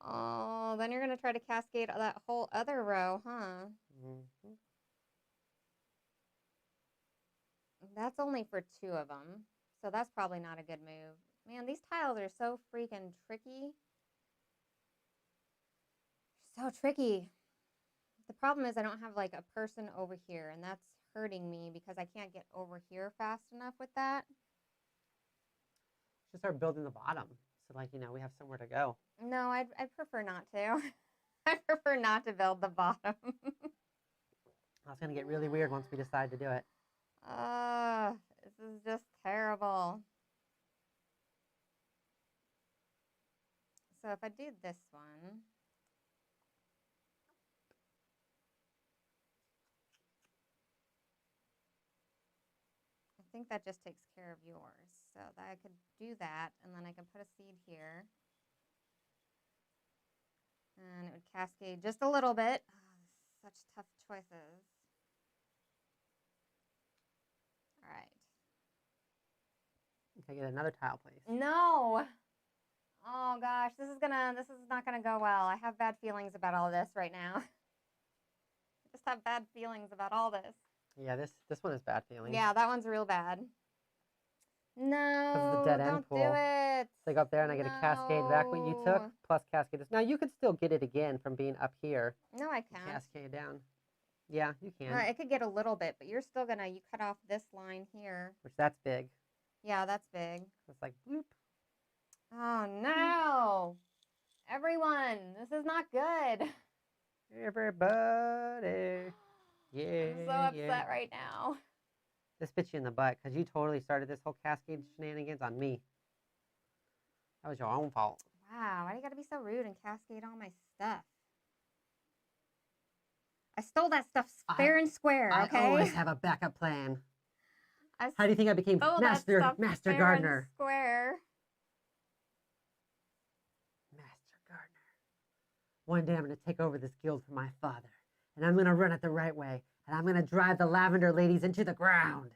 Oh, then you're gonna try to cascade that whole other row, huh? Mm-hmm. That's only for 2 of them, so that's probably not a good move. Man, these tiles are so freaking tricky. So tricky. The problem is I don't have like a person over here, and that's hurting me because I can't get over here fast enough with that. Just start building the bottom. So like, we have somewhere to go. No, I'd prefer not to. I prefer not to build the bottom. That's going to get really weird once we decide to do it. This is just terrible. So if I do this one, I think that just takes care of yours. So that I could do that, and then I can put a seed here. And it would cascade just a little bit. Oh, such tough choices. All right. Okay, get another tile, please. No. Oh gosh, this is not gonna go well. I have bad feelings about all this right now. I just have bad feelings about all this. Yeah, this one is bad feelings. Yeah, that one's real bad. No, Because of the dead end don't pool. do it. So I go up there and I get a cascade back what you took, plus cascade this. Now you could still get it again from being up here. No, I can't. Cascade down. Yeah, you can. I could get a little bit, but you're still gonna, you cut off this line here. Which that's big. Yeah, that's big. It's like bloop. Oh no. Everyone, this is not good. Everybody. Yeah. I'm so upset right now. This bit you in the butt because you totally started this whole cascade shenanigans on me. That was your own fault. Wow, why do you gotta be so rude and cascade all my stuff? I stole that stuff fair and square, okay? I always have a backup plan. I How do you think I became stole that master stuff master fair and gardener? square. Master gardener. One day I'm going to take over this guild from my father, and I'm going to run it the right way, and I'm going to drive the lavender ladies into the ground.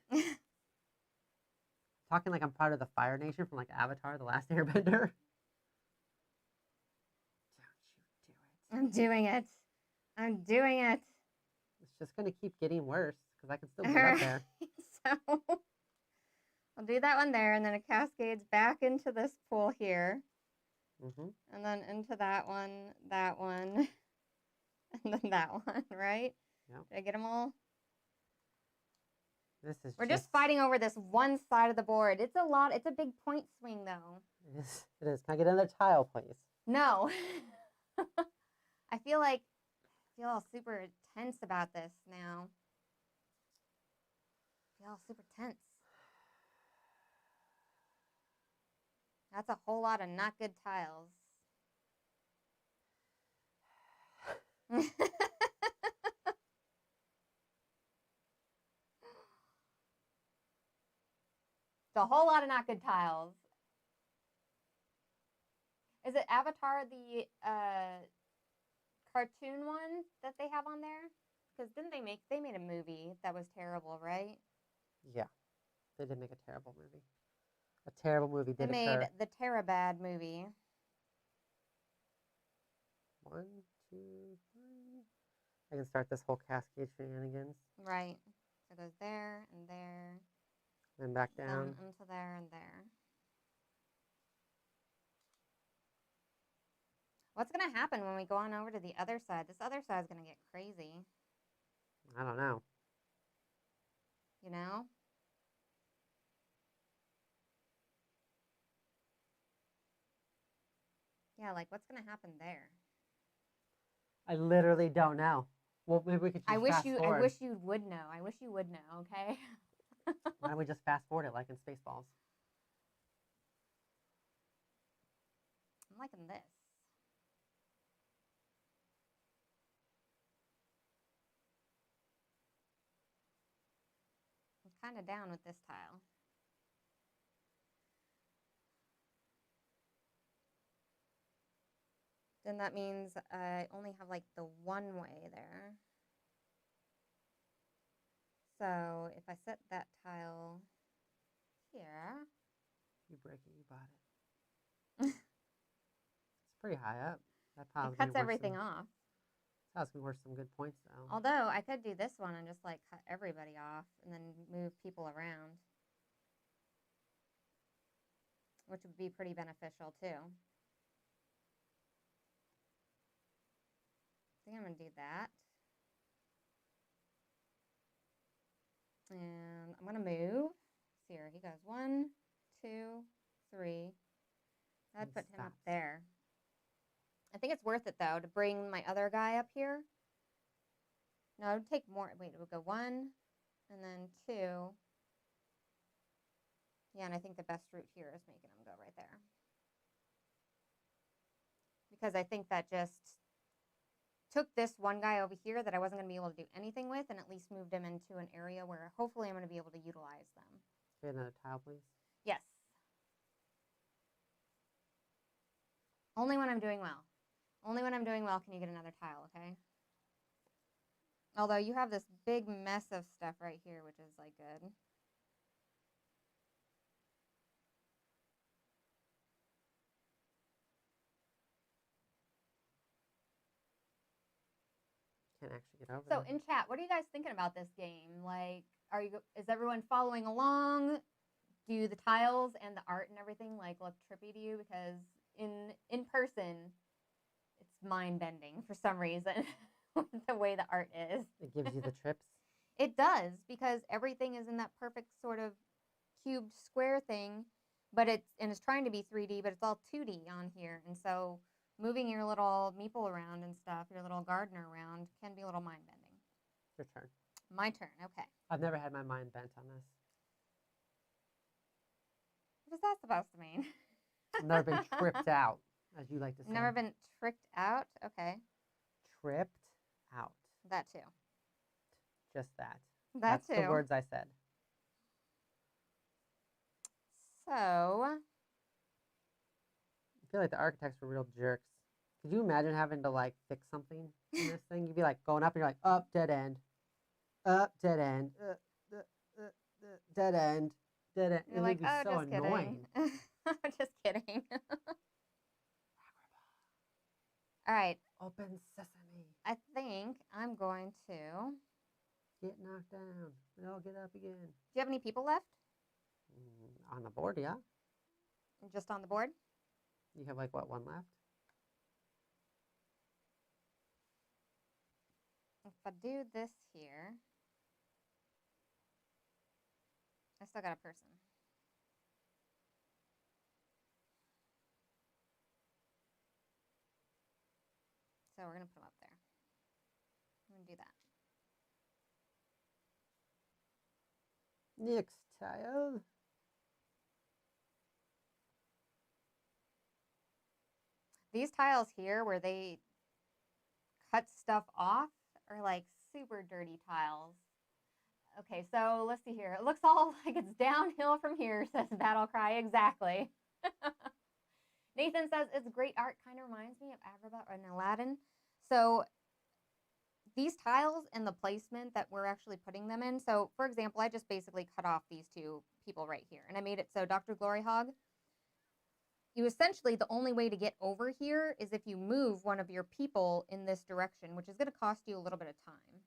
Talking like I'm part of the Fire Nation from like Avatar, The Last Airbender. Don't you do it. I'm doing it. I'm doing it. It's just going to keep getting worse because I can still All get up right. there. So I'll do that one there, and then it cascades back into this pool here, and then into that one, and then that one, right? Yep. Did I get them all? We're Just just fighting over this one side of the board. It's a lot. It's a big point swing, though. It is. It is. Can I get another tile, please? No. I feel all super tense about this now. I feel all super tense. That's a whole lot of not good tiles. It's a whole lot of not good tiles. Is it Avatar, the cartoon one that they have on there? Because didn't they made a movie that was terrible, right? Yeah, they did make a terrible movie. A terrible movie They did made occur. the Terabad movie. 1, 2, 3. I can start this whole cascade shenanigans. Right. So it goes there and there. Then back down. Down into there and there. What's going to happen when we go on over to the other side? This other side is going to get crazy. I don't know. You know? Yeah, like what's going to happen there? I literally don't know. Well, maybe we could just fast forward. I wish you would know. I wish you would know, okay? Why don't we just fast forward it like in Spaceballs? I'm liking this. I'm kind of down with this tile. Then that means I only have like the one way there. So if I set that tile here. You break it, you bought it. It's pretty high up. That pile's It cuts everything off. That's gonna worth some good points though. Although I could do this one and just like cut everybody off and then move people around, which would be pretty beneficial too. I think I'm gonna do that. And I'm gonna move. See here, he goes 1, 2, 3. I'd put him up there. I think it's worth it though to bring my other guy up here. No, it would take more. Wait, it would go 1 and then 2. Yeah, and I think the best route here is making him go right there. Because I think that just took this one guy over here that I wasn't going to be able to do anything with and at least moved him into an area where hopefully I'm going to be able to utilize them. Get another tile, please. Yes. Only when I'm doing well. Only when I'm doing well can you get another tile, okay? Although you have this big mess of stuff right here, which is like good. Can't actually get over So there. in chat, what are you guys thinking about this game? Like, is everyone following along? Do the tiles and the art and everything like look trippy to you? Because in person, it's mind bending for some reason. The way the art is. It gives you the trips. It does, because everything is in that perfect sort of cubed square thing, but it's trying to be 3D, but it's all 2D on here, and so moving your little meeple around and stuff, your little gardener around, can be a little mind bending. Your turn. My turn. Okay. I've never had my mind bent on this. What is that supposed to mean? I've never been tripped out, as you like to say. Never been tricked out? Okay. Tripped out. That too. Just that. That's the words I said. So, I feel like the architects were real jerks. Could you imagine having to like fix something in this thing? You'd be like going up and you're like, up, dead end, dead end, dead end, dead end. you're It like, would be oh, so just annoying. kidding. Just kidding. All right. Open sesame. I think I'm going to. Get knocked down. We all get up again. Do you have any people left? On the board, yeah. Just on the board? You have like what, one left? If I do this here, I still got a person. So we're going to put them up there. I'm going to do that. Next tile. These tiles here where they cut stuff off are like super dirty tiles. Okay, so let's see here. It looks all like it's downhill from here, says Battle Cry. Exactly. Nathan says it's great art. Kind of reminds me of Agrabah and Aladdin. So these tiles and the placement that we're actually putting them in. So for example, I just basically cut off these two people right here. And I made it so Dr. Gloryhogg, you essentially, the only way to get over here is if you move one of your people in this direction, which is going to cost you a little bit of time.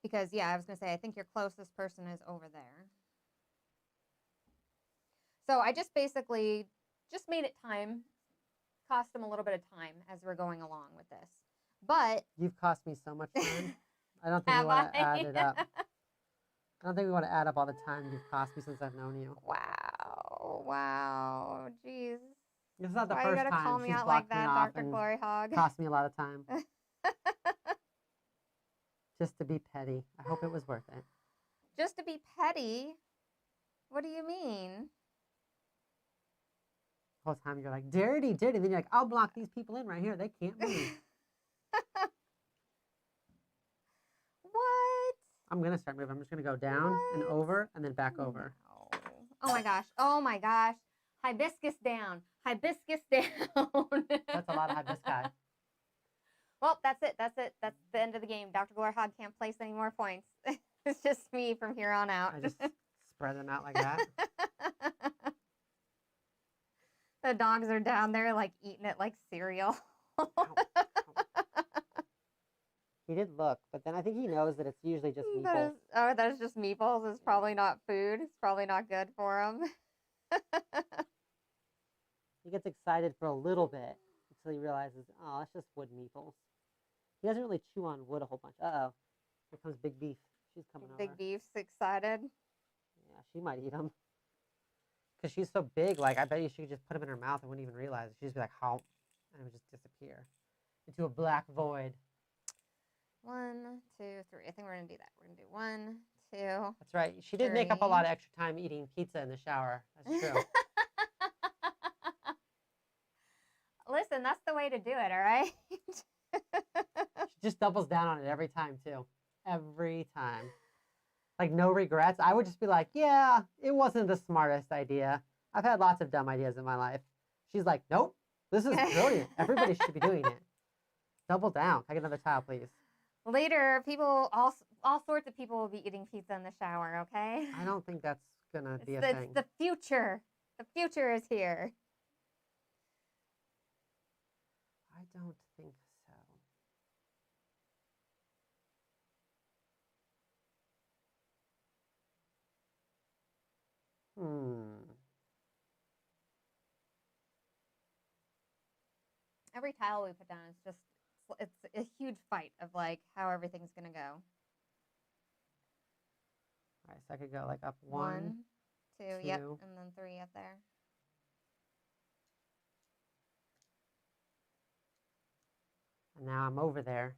Because, yeah, I was going to say, I think your closest person is over there. So I just basically just made it time, cost them a little bit of time as we're going along with this. But You've cost me so much time. I don't think we want to add it up. I don't think we want to add up all the time you've cost me since I've known you. Wow. Wow. Jeez. It's not the Why first you gotta time call me she's out like blocked me that, off Dr. and Gloryhogg? cost me a lot of time. Just to be petty. I hope it was worth it. Just to be petty? What do you mean? The whole time you're like, dirty, dirty. Then you're like, I'll block these people in right here. They can't move. What? I'm going to start moving. I'm just going to go down and over and then back over. No. Oh my gosh. Oh my gosh. Hibiscus down. Hibiscus down. That's a lot of hibiscus. Well, that's it. That's it. That's the end of the game. Dr. Gloryhogg can't place any more points. It's just me from here on out. I just spread them out like that. The dogs are down there like eating it like cereal. Ow, ow. He did look, but then I think he knows that it's usually just meatballs. That is just meatballs. It's probably not food. It's probably not good for him. He gets excited for a little bit until he realizes, oh, it's just wood meatballs. He doesn't really chew on wood a whole bunch. Uh-oh. Here comes Big Beef. She's coming over. Big Beef's excited. Yeah, she might eat him. Because she's so big, like, I bet you she could just put him in her mouth and wouldn't even realize it. She'd just be like, how? And it would just disappear into a black void. 1, 2, 3. I think we're going to do that. We're going to do 1, 2. That's right. She did make up a lot of extra time eating pizza in the shower. That's true. Listen, that's the way to do it, all right? She just doubles down on it every time, too. Every time. Like, no regrets. I would just be like, yeah, it wasn't the smartest idea. I've had lots of dumb ideas in my life. She's like, nope, this is brilliant. Everybody should be doing it. Double down. Can I get another tile, please? Later, people, all sorts of people will be eating pizza in the shower, okay? I don't think that's going to be a thing. It's the future. The future is here. I don't think so. Every tile we put down is just, it's a huge fight of like how everything's going to go. All right, so I could go like up 1, 2, yep, 2. and then 3 up there. And now I'm over there.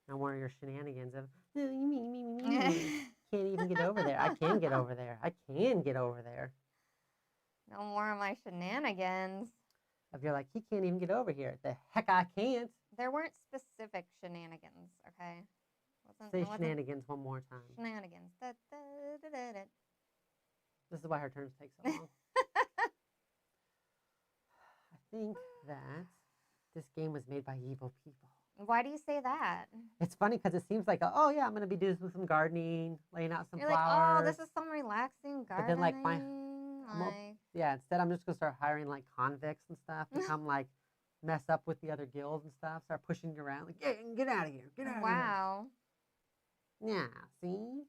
No more of your shenanigans of, can't even get over there. I can get over there. I can get over there. No more of my shenanigans. If you're like, he can't even get over here. The heck I can't. There weren't specific shenanigans, okay? Say it wasn't shenanigans one more time. shenanigans. Da, da, da, da, da. This is why her turns take so long. I think that this game was made by evil people. Why do you say that? It's funny because it seems like, oh yeah, I'm gonna be doing some gardening, laying out some You're flowers. like, oh, this is some relaxing But gardening. then, like, yeah, instead I'm just gonna start hiring like convicts and stuff to come like mess up with the other guilds and stuff. Start pushing you around, like, get out of here, get out of here. Wow. Yeah, see.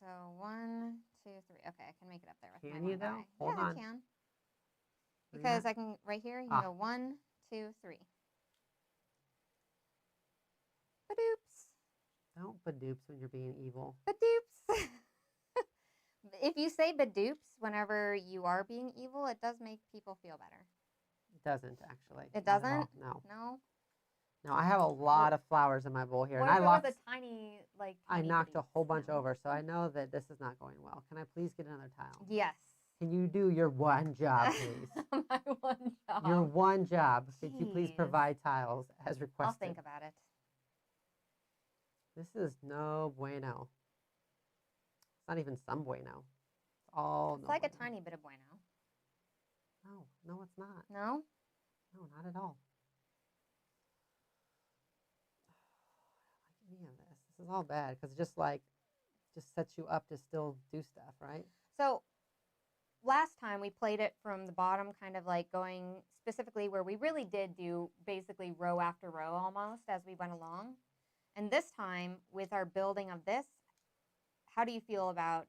So 1, 2, 3. Okay, I can make it up there with Can my you one though? guy. Hold Yeah, on. I can. Where you Because at? I can right here. You Ah. can go 1, 2, 3. Badoops. Don't badoops when you're being evil. Badoops. If you say badoops whenever you are being evil, it does make people feel better. It doesn't actually. It Not at all. doesn't? No. No. No, I have a lot of flowers in my bowl here, What and if I it locked. was a tiny, like, I tiny knocked a badoops? whole bunch No. over, so I know that this is not going well. Can I please get another tile? Yes. Can you do your one job, please? My one job. Your one job. Could you please Jeez. provide tiles as requested? I'll think about it. This is no bueno. It's not even some bueno. It's all It's no like bueno. a tiny bit of bueno. No, it's not. No? No, not at all. I don't like any of this. This is all bad because it just sets you up to still do stuff, right? So last time we played it from the bottom, kind of like going specifically where we really did do basically row after row almost as we went along. And this time with our building of this, how do you feel about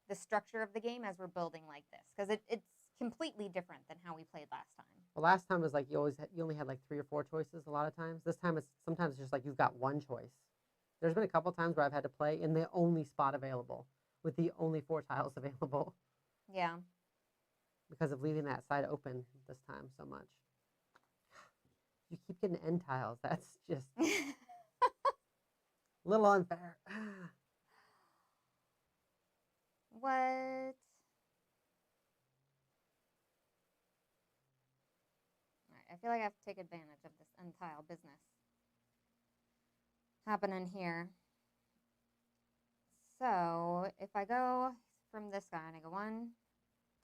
the structure of the game as we're building like this? Because it's completely different than how we played last time. Well, last time was like you only had like 3 or 4 choices a lot of times. This time it's sometimes just like you've got one choice. There's been a couple times where I've had to play in the only spot available with the only 4 tiles available Yeah. because of leaving that side open this time so much. You keep getting end tiles. That's just a little unfair. What? All right, I feel like I have to take advantage of this end tile business happening here. So if I go from this guy and I go 1,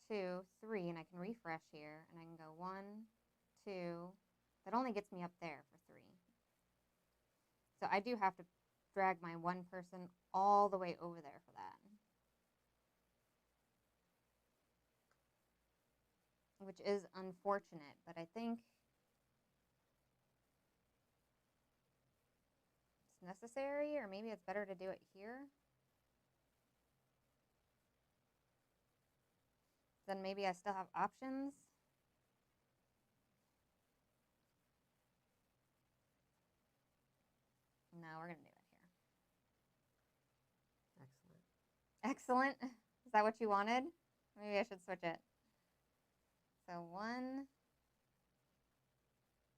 2, 3, and I can refresh here, and I can go 1, 2. That only gets me up there for 3. So I do have to drag my one person all the way over there for that. Which is unfortunate, but I think it's necessary, or maybe it's better to do it here. Then maybe I still have options. No, we're going to do it here. Excellent. Excellent. Is that what you wanted? Maybe I should switch it. So 1,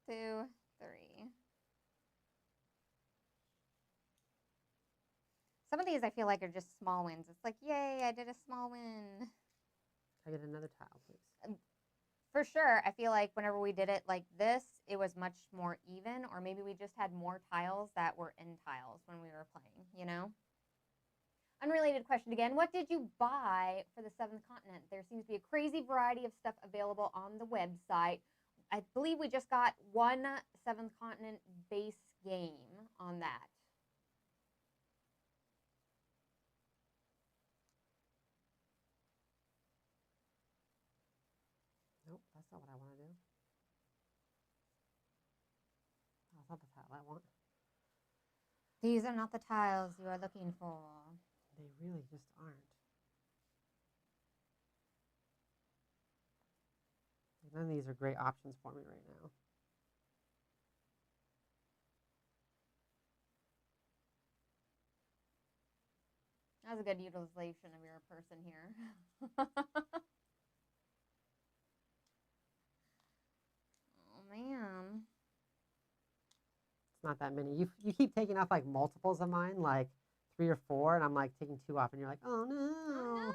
2, 3. Some of these I feel like are just small wins. It's like, yay, I did a small win. Can I get another tile, please? For sure, I feel like whenever we did it like this, it was much more even, or maybe we just had more tiles that were in tiles when we were playing, you know? Unrelated question again. What did you buy for the 7th continent? There seems to be a crazy variety of stuff available on the website. I believe we just got one 7th continent base game on that. Nope, that's not what I want to do. That's not the tile I want. These are not the tiles you are looking for. They really just aren't. None of these are great options for me right now. That's a good utilization of your person here. Oh, man. It's not that many. You keep taking off like multiples of mine, like 3 or 4, and I'm like taking 2 off, and you're like, oh no, Oh,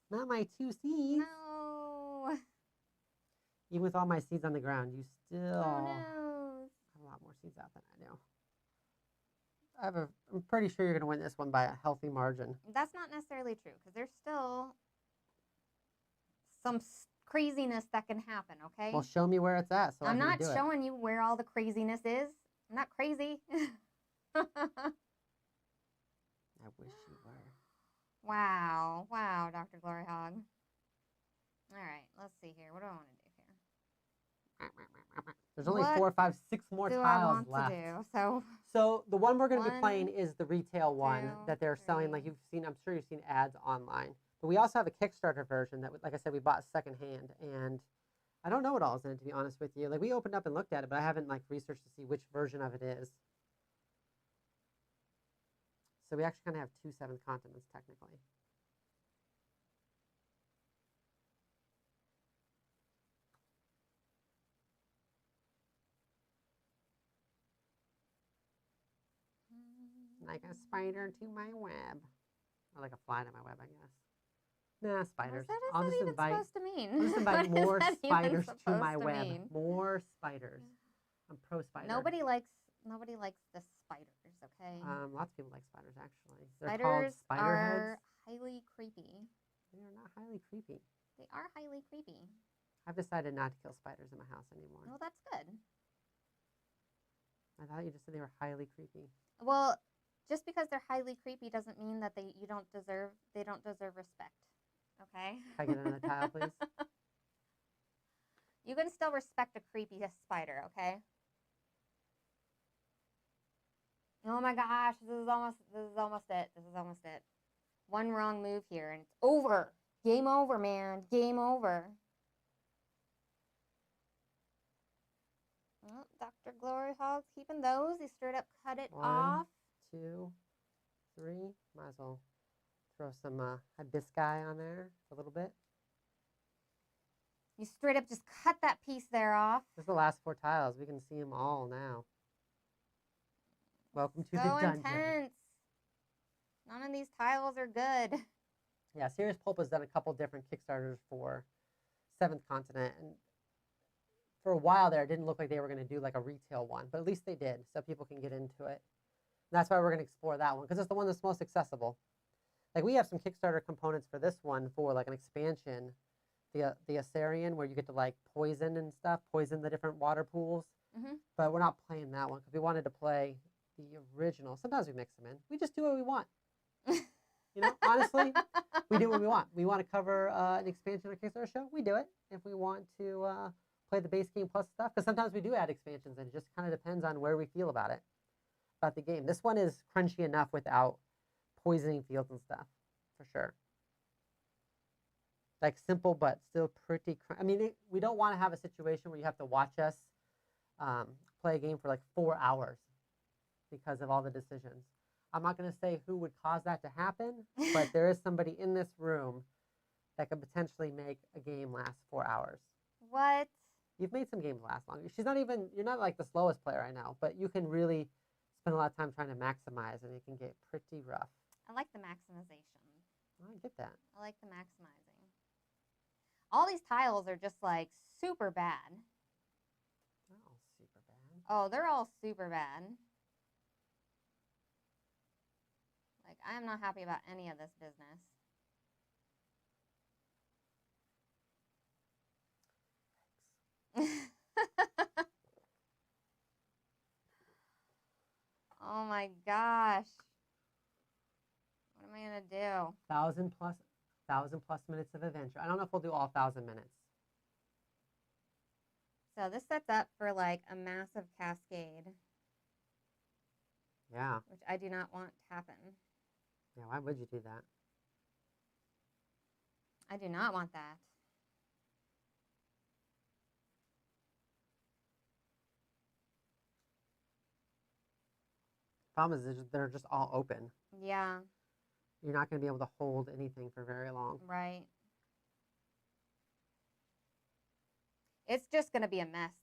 not my 2 seeds. no. No. Even with all my seeds on the ground, you still Oh no. have a lot more seeds out than I do. I'm pretty sure you're going to win this one by a healthy margin. That's not necessarily true because there's still some craziness that can happen, okay? Well, show me where it's at so I'm I can not do it. showing you where all the craziness is. I'm not crazy. I wish you were. Wow. Wow, Dr. Gloryhogg. All right, let's see here. What do I want to do here? There's only What 4, 5, 6 more do I tiles want left. to do? So So the one we're going to be playing 1, is the retail one 2, that they're selling. Like 3. you've seen, I'm sure you've seen ads online. But we also have a Kickstarter version that, like I said, we bought secondhand, and I don't know what all is in it, to be honest with you. Like we opened up and looked at it, but I haven't like researched to see which version of it is. So we actually kind of have 2 seventh continents technically. Like a spider to my web. Or like a fly to my web, I guess. Nah, spiders. What is that even supposed to mean? I'll just invite What is more that even spiders to supposed my to web. mean? More spiders. I'm pro spider. Nobody likes the spiders, okay? Lots of people like spiders, actually. They're called Spiders spider are heads. highly creepy. They are not highly creepy. They are highly creepy. I've decided not to kill spiders in my house anymore. Well, that's good. I thought you just said they were highly creepy. Well, just because they're highly creepy doesn't mean that they don't deserve respect. Okay? Can I get another tile, please? You can still respect a creepy spider, okay? Oh my gosh, this is almost it. This is almost it. One wrong move here and it's over. Game over, man. Game over. Oh, Dr. Gloryhogg's keeping those. He straight up cut it 1, off. 2, 3. Might as well throw some hibiscus on there a little bit. You straight up just cut that piece there off. This is the last 4 tiles. We can see them all now. Welcome to the So dungeon. intense. None of these tiles are good. Yeah, Serious Pulp has done a couple different Kickstarters for 7th Continent, and for a while there, it didn't look like they were going to do like a retail one, but at least they did, so people can get into it. And that's why we're going to explore that one, because it's the one that's most accessible. Like, we have some Kickstarter components for this one for like an expansion, the Asarian, where you get to like poison and stuff, poison the different water pools. Mm-hmm. But we're not playing that one because we wanted to play the original. Sometimes we mix them in. We just do what we want. You know, honestly, we do what we want. We want to cover an expansion or Kickstarter show. We do it. If we want to play the base game plus stuff, because sometimes we do add expansions, and it just kind of depends on where we feel about it, about the game. This one is crunchy enough without poisoning fields and stuff, for sure. Like simple, but still pretty. I mean, we don't want to have a situation where you have to watch us play a game for like 4 hours because of all the decisions. I'm not going to say who would cause that to happen, but there is somebody in this room that could potentially make a game last 4 hours. What? You've made some games last longer. You're not like the slowest player I know, but you can really spend a lot of time trying to maximize, and it can get pretty rough. I like the maximization. I get that. I like the maximizing. All these tiles are just like super bad. They're all super bad. Oh, they're all super bad. Like, I am not happy about any of this business. Oh my gosh. What am I going to do? 1,000 plus minutes of adventure. I don't know if we'll do all 1,000 minutes. So this sets up for like a massive cascade. Yeah. Which I do not want to happen. Yeah, why would you do that? I do not want that. Problem is, they're just all open. Yeah. You're not going to be able to hold anything for very long. Right. It's just going to be a mess,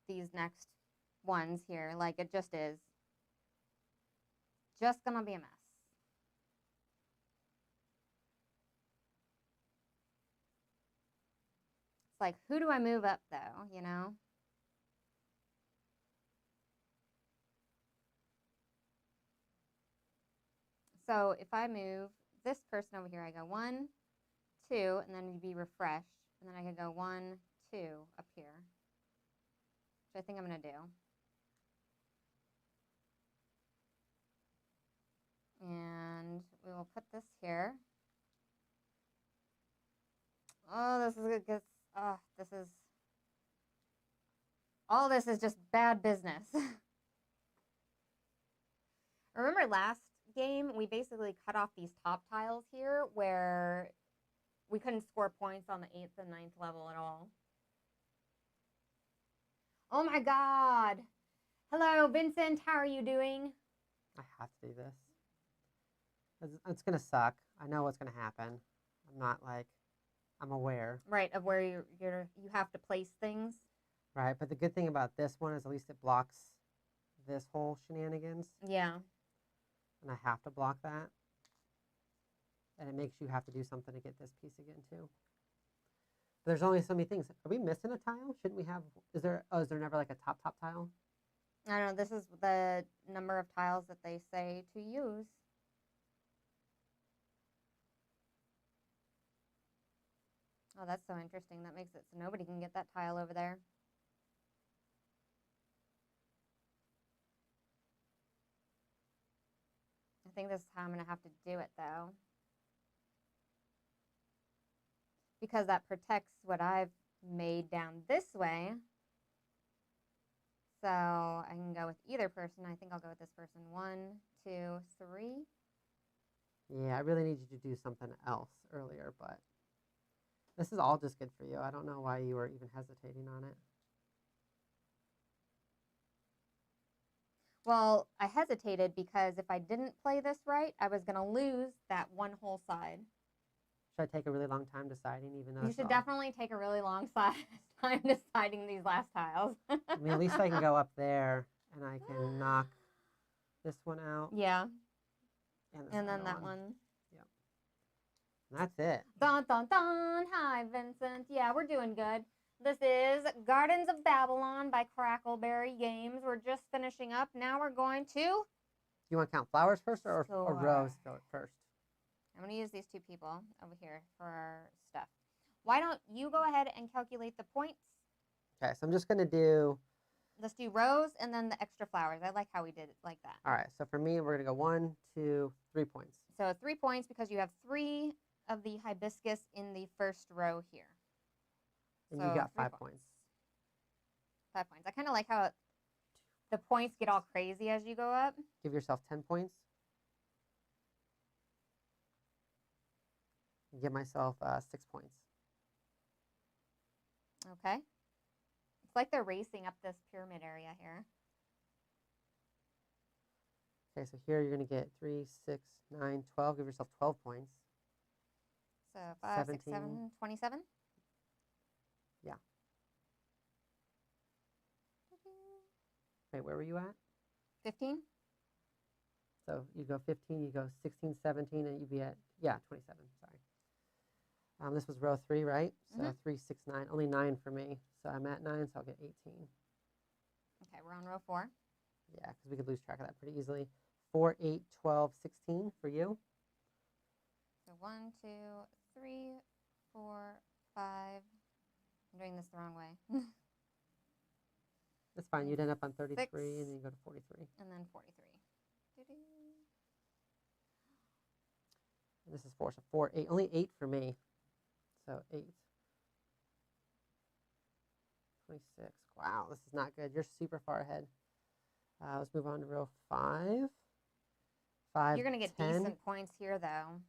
these next ones here. Like, it just is. Just going to be a mess. It's like, who do I move up, though, you know? So if I move this person over here, I go 1, 2, and then you'd be refreshed. And then I could go 1, 2 up here, which I think I'm going to do. And we will put this here. Oh, this is good. Oh, this is... All this is just bad business. Remember last game, we basically cut off these top tiles here where we couldn't score points on the 8th and 9th level at all. Oh my god! Hello, Vincent, how are you doing? I have to do this. It's going to suck. I know what's going to happen. I'm not like, I'm aware. Right, of where you have to place things. Right, but the good thing about this one is at least it blocks this whole shenanigans. Yeah. And I have to block that. And it makes you have to do something to get this piece again too. But there's only so many things. Are we missing a tile? Shouldn't we have, is there never like a top tile? I don't know, this is the number of tiles that they say to use. Oh, that's so interesting. That makes it so nobody can get that tile over there. I think this is how I'm going to have to do it, though. Because that protects what I've made down this way. So I can go with either person. I think I'll go with this person. 1, 2, 3. Yeah, I really need you to do something else earlier, but this is all just good for you. I don't know why you were even hesitating on it. Well, I hesitated because if I didn't play this right, I was going to lose that one whole side. Should I take a really long time deciding, even though You should definitely take a really long time deciding these last tiles. I mean, at least I can go up there and I can knock this one out. Yeah. And then that one. Yep. And that's it. Dun, dun, dun. Hi, Vincent. Yeah, we're doing good. This is Gardens of Babylon by Cackleberry Games. We're just finishing up. Now we're going to... You want to count flowers first or rows first? I'm going to use these two people over here for our stuff. Why don't you go ahead and calculate the points? Okay, so I'm just going to do... Let's do rows and then the extra flowers. I like how we did it like that. All right, so for me, we're going to go 1, 2, 3 points. So 3 points because you have 3 of the hibiscus in the first row here. And so you got 5 points. 5 points. I kind of like how the points get all crazy as you go up. Give yourself 10 points. And give myself 6 points. Okay. It's like they're racing up this pyramid area here. Okay, so here you're going to get 3, 6, 9, 12. Give yourself 12 points. So 5, 6, 7, 27? Yeah. Wait, where were you at? 15? So you go 15, you go 16, 17, and you'd be at, 27, sorry. This was row 3, right? So 3, 6, 9, only 9 for me. So I'm at 9, so I'll get 18. Okay, we're on row 4. Yeah, because we could lose track of that pretty easily. 4, 8, 12, 16 for you. So 1, 2, 3, 4, 5. I'm doing this the wrong way. That's fine. You'd end up on 33, 6, and then you go to 43. And then 43. And this is 4, so 4, 8. Only 8 for me. So 8. 26. Wow, this is not good. You're super far ahead. Let's move on to row 5. 5, You're going to get 10. decent points here, though.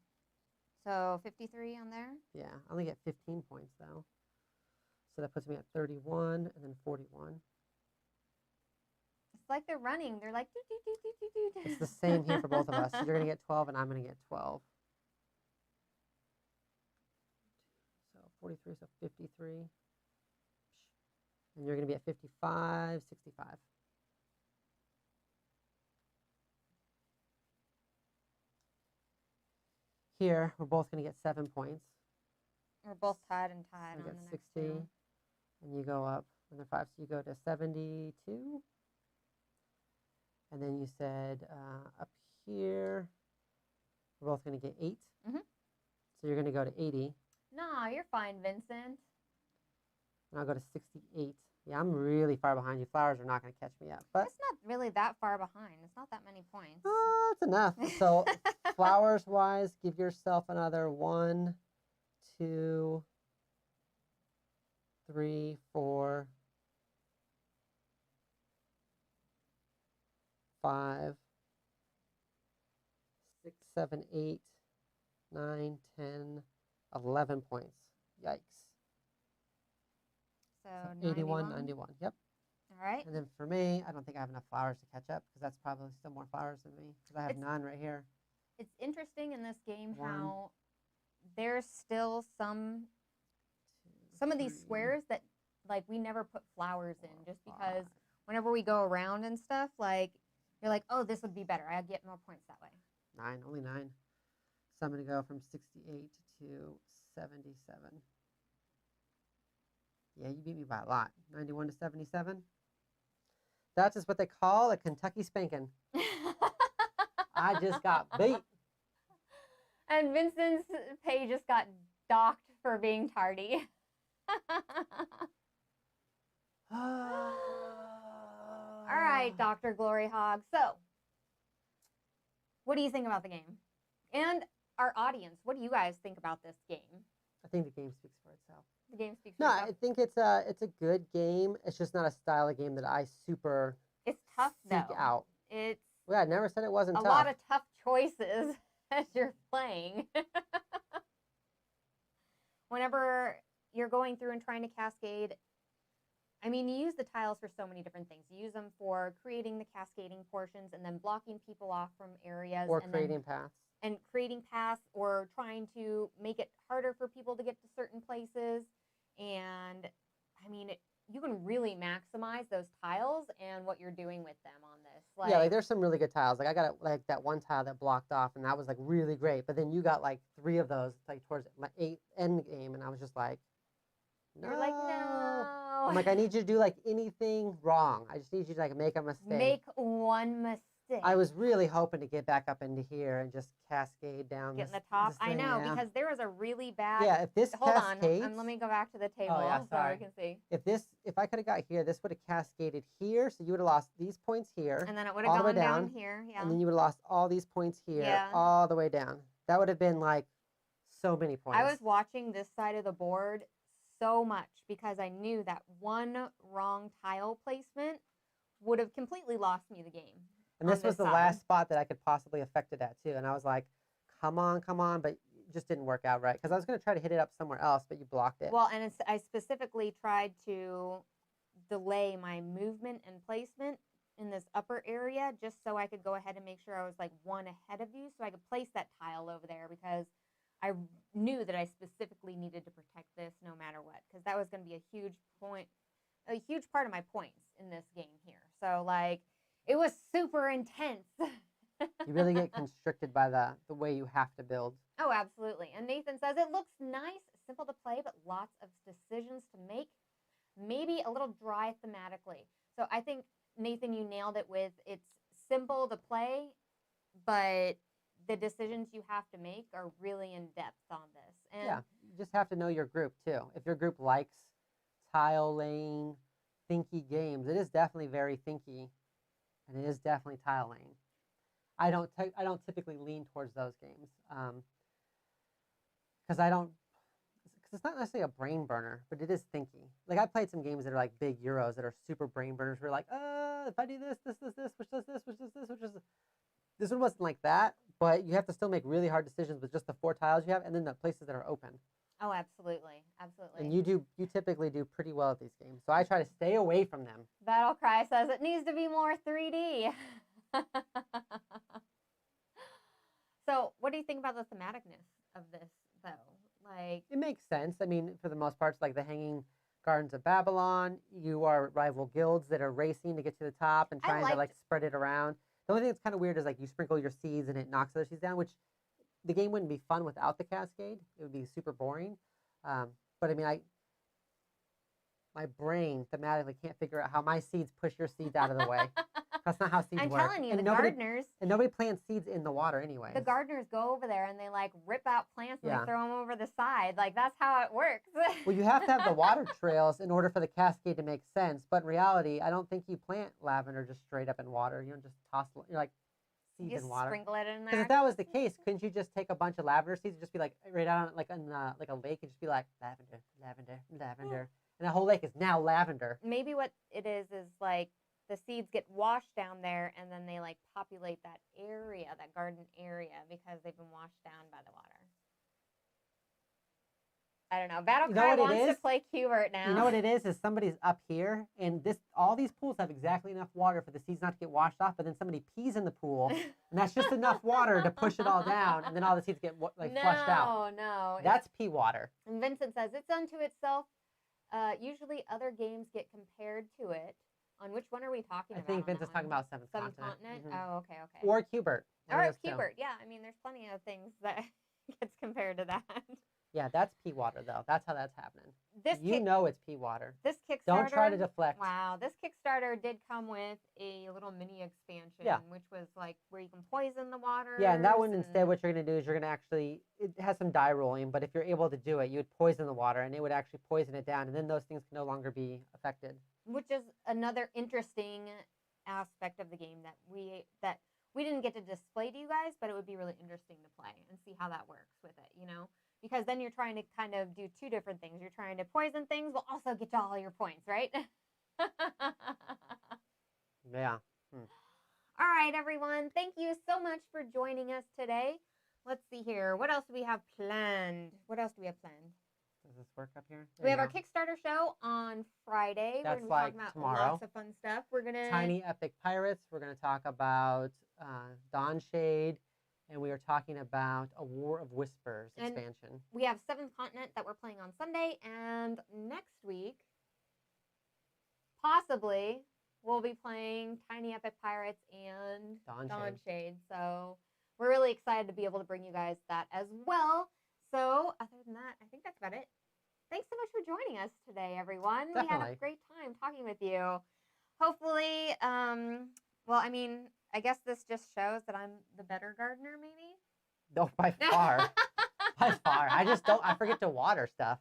So 53 on there? Yeah, I only get 15 points, though. So that puts me at 31 and then 41. It's like they're running. They're like, doo, doo, doo, doo, doo, doo. It's the same here for both of us. So you're going to get 12 and I'm going to get 12. So 43, so 53. And you're going to be at 55, 65. Here, we're both going to get 7 points. We're both tied and tied So on I get the next 60, two. and you go up another 5. So you go to 72. And then you said up here, we're both going to get 8. Mm-hmm. So you're going to go to 80. No, you're fine, Vincent. And I'll go to 68. Yeah, I'm really far behind you. Flowers are not going to catch me up. But It's not really that far behind. It's not that many points. it's enough. So flowers-wise, give yourself another 1, 2, 3, 4, 5, 6, 7, 8, 9, 10, 11 points. Yikes. So 81, 91. 91. Yep. All right. And then for me, I don't think I have enough flowers to catch up because that's probably still more flowers than me because I have none right here. It's interesting in this game 1, how there's still some 2, of these 3, squares that like we never put flowers in 4, just 5. because whenever we go around and stuff, like you're like, oh, this would be better. I get more points that way. 9, only 9. So I'm going to go from 68 to 77. Yeah, you beat me by a lot. 91 to 77. That's just what they call a Kentucky spanking. I just got beat. And Vincent's pay just got docked for being tardy. All right, Dr. Gloryhogg. So, what do you think about the game? And our audience, what do you guys think about this game? I think the game speaks for itself. The game speaks for No, itself. I think it's a good game. It's just not a style of game that I super It's tough seek though. out. It's Well, I never said it wasn't a tough. lot of tough choices as you're playing. Whenever you're going through and trying to cascade, I mean, you use the tiles for so many different things. You use them for creating the cascading portions and then blocking people off from areas. Or and creating paths. And creating paths or trying to make it harder for people to get to certain places. And I mean, you can really maximize those tiles and what you're doing with them on this. Yeah, like there's some really good tiles. Like I got like that one tile that blocked off, and that was like really great. But then you got like 3 of those like towards my 8 end game, and I was just like, no. You're like, no. I'm like, I need you to do like anything wrong. I just need you to like make a mistake. Make one mistake. I was really hoping to get back up into here and just cascade down. Get in the top. I know, yeah. because there was a really bad. Yeah, if this Hold cascades. on. Let me go back to the table yeah, so sorry. we can see. If I could have got here, this would have cascaded here, so you would have lost these points here. And then it would have all the way gone down down, here. Yeah. And then you would have lost all these points here, Yeah. all the way down. That would have been like so many points. I was watching this side of the board so much because I knew that one wrong tile placement would have completely lost me the game. And this was the side. last spot that I could possibly affect it at too. And I was like, come on, but it just didn't work out right. Because I was going to try to hit it up somewhere else, but you blocked it. Well, and I specifically tried to delay my movement and placement in this upper area just so I could go ahead and make sure I was like one ahead of you so I could place that tile over there because I knew that I specifically needed to protect this no matter what because that was going to be a huge part of my points in this game here. So like it was super intense. You really get constricted by the way you have to build. Oh, absolutely. And Nathan says it looks nice, simple to play, but lots of decisions to make. Maybe a little dry thematically. So I think, Nathan, you nailed it with it's simple to play, but the decisions you have to make are really in depth on this. And yeah, you just have to know your group too. If your group likes tile laying, thinky games, it is definitely very thinky, and it is definitely tile laying. I don't typically lean towards those games because it's not necessarily a brain burner, but it is thinky. Like I played some games that are like big Euros that are super brain burners. We're like, if I do this, which does this, which does this. This one wasn't like that, but you have to still make really hard decisions with just the 4 tiles you have, and then the places that are open. Oh, absolutely, absolutely. And you typically do pretty well at these games, so I try to stay away from them. Battle Cry says it needs to be more 3D. So, what do you think about the thematicness of this, though? Like, it makes sense. I mean, for the most part, it's like the Hanging Gardens of Babylon. You are rival guilds that are racing to get to the top and trying to like spread it around. The only thing that's kind of weird is like you sprinkle your seeds and it knocks other seeds down, which the game wouldn't be fun without the cascade. It would be super boring. But I mean, my brain thematically can't figure out how my seeds push your seeds out of the way. That's not how seeds I'm work. telling you, And the nobody, gardeners, and nobody plants seeds in the water anyway. the gardeners go over there and they like rip out plants and Yeah. they throw them over the side. Like that's how it works. Well, you have to have the water trails in order for the cascade to make sense. But in reality, I don't think you plant lavender just straight up in water. You don't just toss, you're like seeds You in water. sprinkle it in Because there. if that was the case, couldn't you just take a bunch of lavender seeds and just be like right out on like like a lake and just be like lavender, lavender, lavender, and the whole lake is now lavender. Maybe what it is like the seeds get washed down there and then they like populate that area, that garden area, because they've been washed down by the water. I don't know. Battle You know Cry what it wants to is? play Cubert now. You know what it is? Is somebody's up here, and all these pools have exactly enough water for the seeds not to get washed off. But then somebody pees in the pool, and that's just enough water to push it all down, and then all the seeds get flushed out. No. That's pea water. And Vincent says it's unto itself. Usually, other games get compared to it. On which one are we talking I about? think Vince is talking about Seventh Seventh Continent. Continent. Oh, okay. Or Cubert. All right, Cubert. Yeah, I mean, there's plenty of things that gets compared to that. Yeah, that's pea water though. That's how that's happening. You know it's pea water. This Kickstarter. Don't try to deflect. Wow, this Kickstarter did come with a little mini expansion, which was like where you can poison the water. Yeah, and that one instead, what you're gonna do is you're gonna actually, it has some die rolling, but if you're able to do it, you would poison the water, and it would actually poison it down, and then those things can no longer be affected. Which is another interesting aspect of the game that we didn't get to display to you guys, but it would be really interesting to play and see how that works with it, you know? Because then you're trying to kind of do two different things. You're trying to poison things, but also get all your points, right? Yeah. All right, everyone. Thank you so much for joining us today. Let's see here. What else do we have planned? Does this work up here? We have our Kickstarter show on Friday. That's we're going to be like talking about tomorrow. lots of fun stuff. We're going to... Tiny Epic Pirates. We're going to talk about Dawn Shade. And we are talking about a War of Whispers expansion. We have Seventh Continent that we're playing on Sunday. And next week, possibly, we'll be playing Tiny Epic Pirates and Dawn Shade. So we're really excited to be able to bring you guys that as well. So other than that, I think that's about it. Thanks so much for joining us today, everyone. Definitely. We had a great time talking with you. Hopefully, well, I mean, I guess this just shows that I'm the better gardener, maybe? No, by far. By far. I forget to water stuff.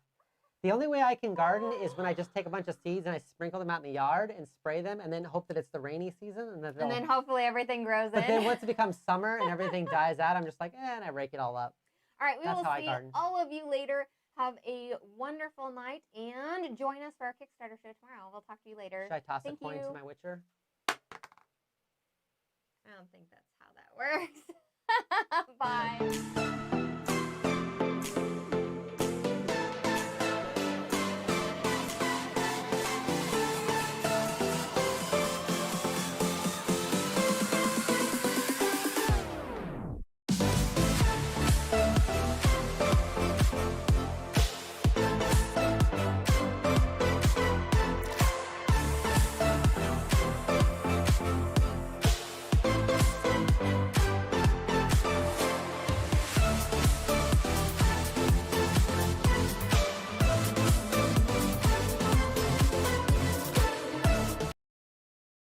The only way I can garden is when I just take a bunch of seeds and I sprinkle them out in the yard and spray them and then hope that it's the rainy season. And then hopefully everything grows in. But then once it becomes summer and everything dies out, I'm just like, and I rake it all up. All right, we will see all of you later. Have a wonderful night and join us for our Kickstarter show tomorrow. We'll talk to you later. Should I toss a coin to my Witcher? I don't think that's how that works. Bye.